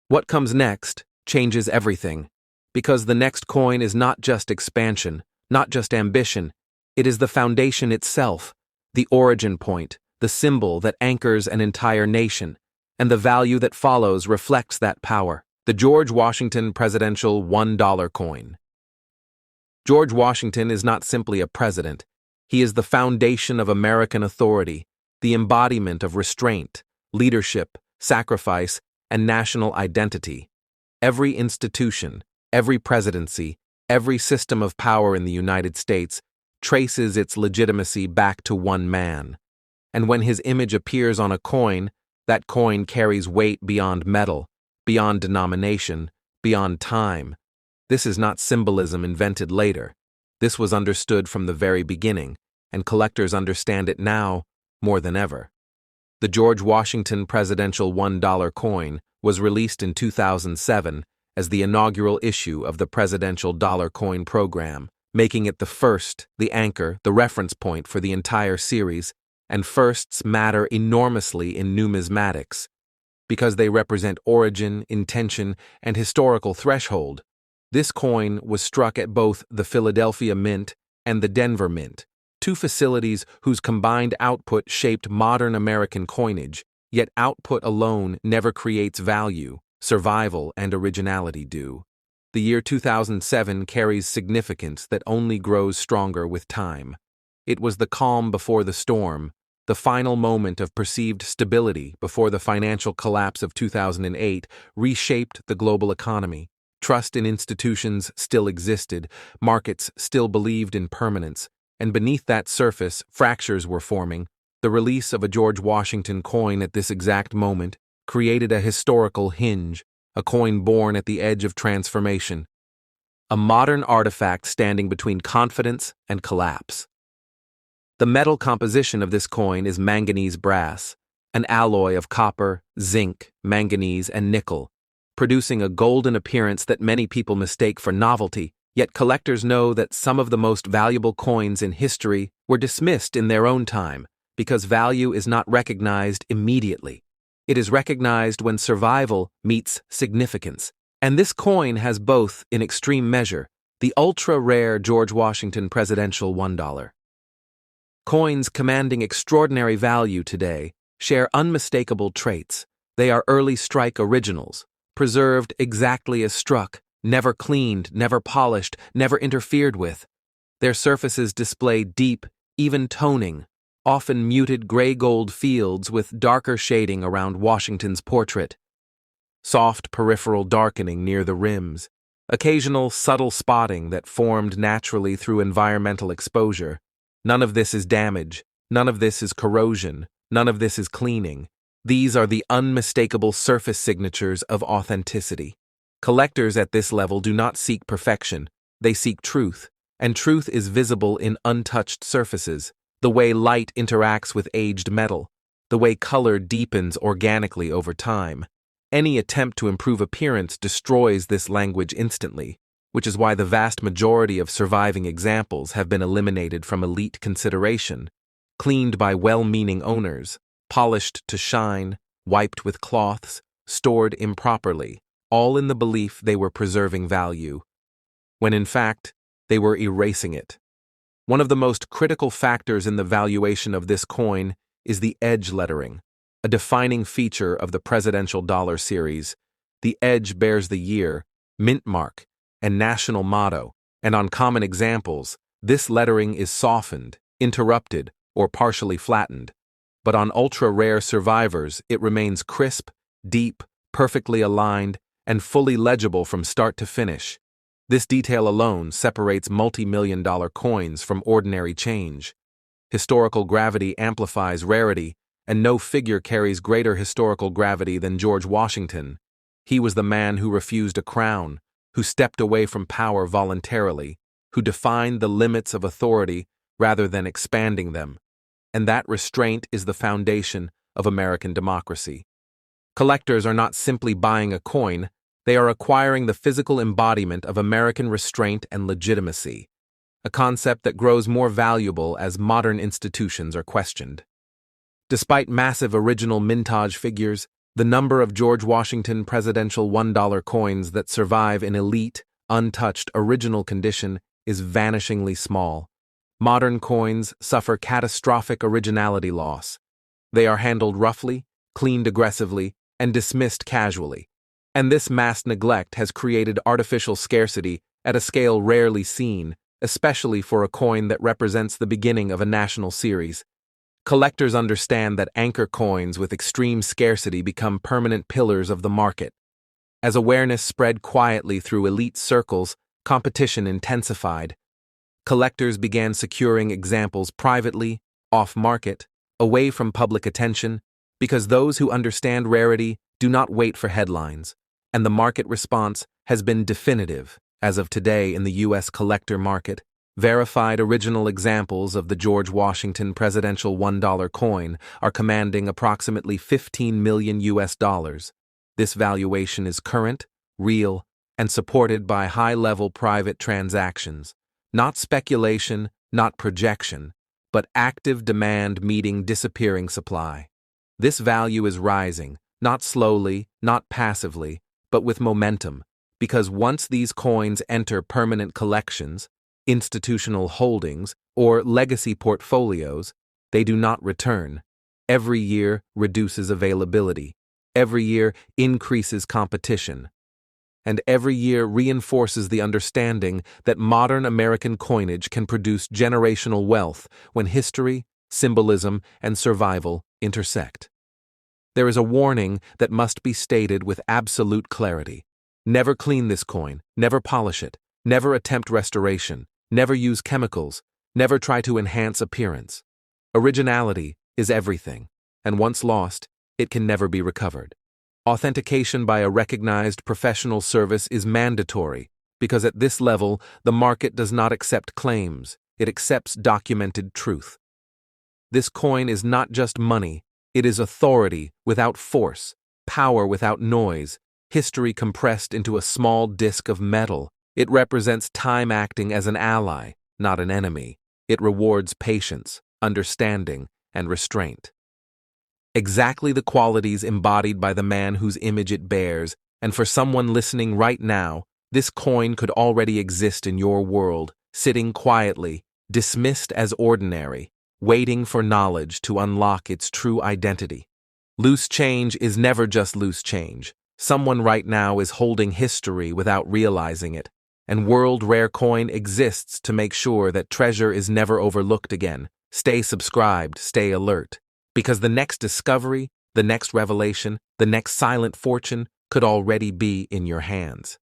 what comes next changes everything, because the next coin is not just expansion, not just ambition, it is the foundation itself, the origin point, the symbol that anchors an entire nation, and the value that follows reflects that power. The George Washington Presidential $1 Coin. George Washington is not simply a president. He is the foundation of American authority, the embodiment of restraint, leadership, sacrifice, and national identity. Every institution, every presidency, every system of power in the United States traces its legitimacy back to one man. And when his image appears on a coin, that coin carries weight beyond metal, beyond denomination, beyond time. This is not symbolism invented later. This was understood from the very beginning, and collectors understand it now more than ever. The George Washington Presidential $1 coin was released in 2007 as the inaugural issue of the Presidential Dollar Coin Program, making it the first, the anchor, the reference point for the entire series, and firsts matter enormously in numismatics, because they represent origin, intention, and historical threshold. This coin was struck at both the Philadelphia Mint and the Denver Mint, two facilities whose combined output shaped modern American coinage, yet output alone never creates value, survival and originality do. The year 2007 carries significance that only grows stronger with time. It was the calm before the storm, the final moment of perceived stability before the financial collapse of 2008 reshaped the global economy. Trust in institutions still existed, markets still believed in permanence, and beneath that surface, fractures were forming. The release of a George Washington coin at this exact moment created a historical hinge, a coin born at the edge of transformation, a modern artifact standing between confidence and collapse. The metal composition of this coin is manganese brass, an alloy of copper, zinc, manganese, and nickel, producing a golden appearance that many people mistake for novelty, yet collectors know that some of the most valuable coins in history were dismissed in their own time because value is not recognized immediately. It is recognized when survival meets significance. And this coin has both, in extreme measure, the ultra-rare George Washington presidential $1. Coins commanding extraordinary value today share unmistakable traits. They are early strike originals, preserved exactly as struck, never cleaned, never polished, never interfered with. Their surfaces display deep, even toning, often muted gray-gold fields with darker shading around Washington's portrait. Soft peripheral darkening near the rims, occasional subtle spotting that formed naturally through environmental exposure. None of this is damage, none of this is corrosion, none of this is cleaning. These are the unmistakable surface signatures of authenticity. Collectors at this level do not seek perfection, they seek truth, and truth is visible in untouched surfaces, the way light interacts with aged metal, the way color deepens organically over time. Any attempt to improve appearance destroys this language instantly, which is why the vast majority of surviving examples have been eliminated from elite consideration, cleaned by well-meaning owners, polished to shine, wiped with cloths, stored improperly, all in the belief they were preserving value, when in fact, they were erasing it. One of the most critical factors in the valuation of this coin is the edge lettering, a defining feature of the presidential dollar series. The edge bears the year, mint mark, and national motto, and on common examples, this lettering is softened, interrupted, or partially flattened. But on ultra-rare survivors, it remains crisp, deep, perfectly aligned, and fully legible from start to finish. This detail alone separates multi-million-dollar coins from ordinary change. Historical gravity amplifies rarity, and no figure carries greater historical gravity than George Washington. He was the man who refused a crown, who stepped away from power voluntarily, who defined the limits of authority rather than expanding them. And that restraint is the foundation of American democracy. Collectors are not simply buying a coin, they are acquiring the physical embodiment of American restraint and legitimacy, a concept that grows more valuable as modern institutions are questioned. Despite massive original mintage figures, the number of George Washington presidential $1 coins that survive in elite, untouched original condition is vanishingly small. Modern coins suffer catastrophic originality loss. They are handled roughly, cleaned aggressively, and dismissed casually. And this mass neglect has created artificial scarcity at a scale rarely seen, especially for a coin that represents the beginning of a national series. Collectors understand that anchor coins with extreme scarcity become permanent pillars of the market. As awareness spread quietly through elite circles, competition intensified. Collectors began securing examples privately, off-market, away from public attention, because those who understand rarity do not wait for headlines, and the market response has been definitive. As of today in the U.S. collector market, verified original examples of the George Washington presidential $1 coin are commanding approximately $15 million US. This valuation is current, real, and supported by high-level private transactions, not speculation, not projection, but active demand meeting disappearing supply. This value is rising, not slowly, not passively, but with momentum, because once these coins enter permanent collections, institutional holdings, or legacy portfolios, they do not return. Every year reduces availability. Every year increases competition. And every year reinforces the understanding that modern American coinage can produce generational wealth when history, symbolism, and survival intersect. There is a warning that must be stated with absolute clarity. Never clean this coin, never polish it, never attempt restoration, never use chemicals, never try to enhance appearance. Originality is everything, and once lost, it can never be recovered. Authentication by a recognized professional service is mandatory, because at this level, the market does not accept claims, it accepts documented truth. This coin is not just money, it is authority without force, power without noise, history compressed into a small disk of metal. It represents time acting as an ally, not an enemy. It rewards patience, understanding, and restraint. Exactly the qualities embodied by the man whose image it bears, and for someone listening right now, this coin could already exist in your world, sitting quietly, dismissed as ordinary, waiting for knowledge to unlock its true identity. Loose change is never just loose change. Someone right now is holding history without realizing it, and World Rare Coin exists to make sure that treasure is never overlooked again. Stay subscribed, stay alert, because the next discovery, the next revelation, the next silent fortune could already be in your hands.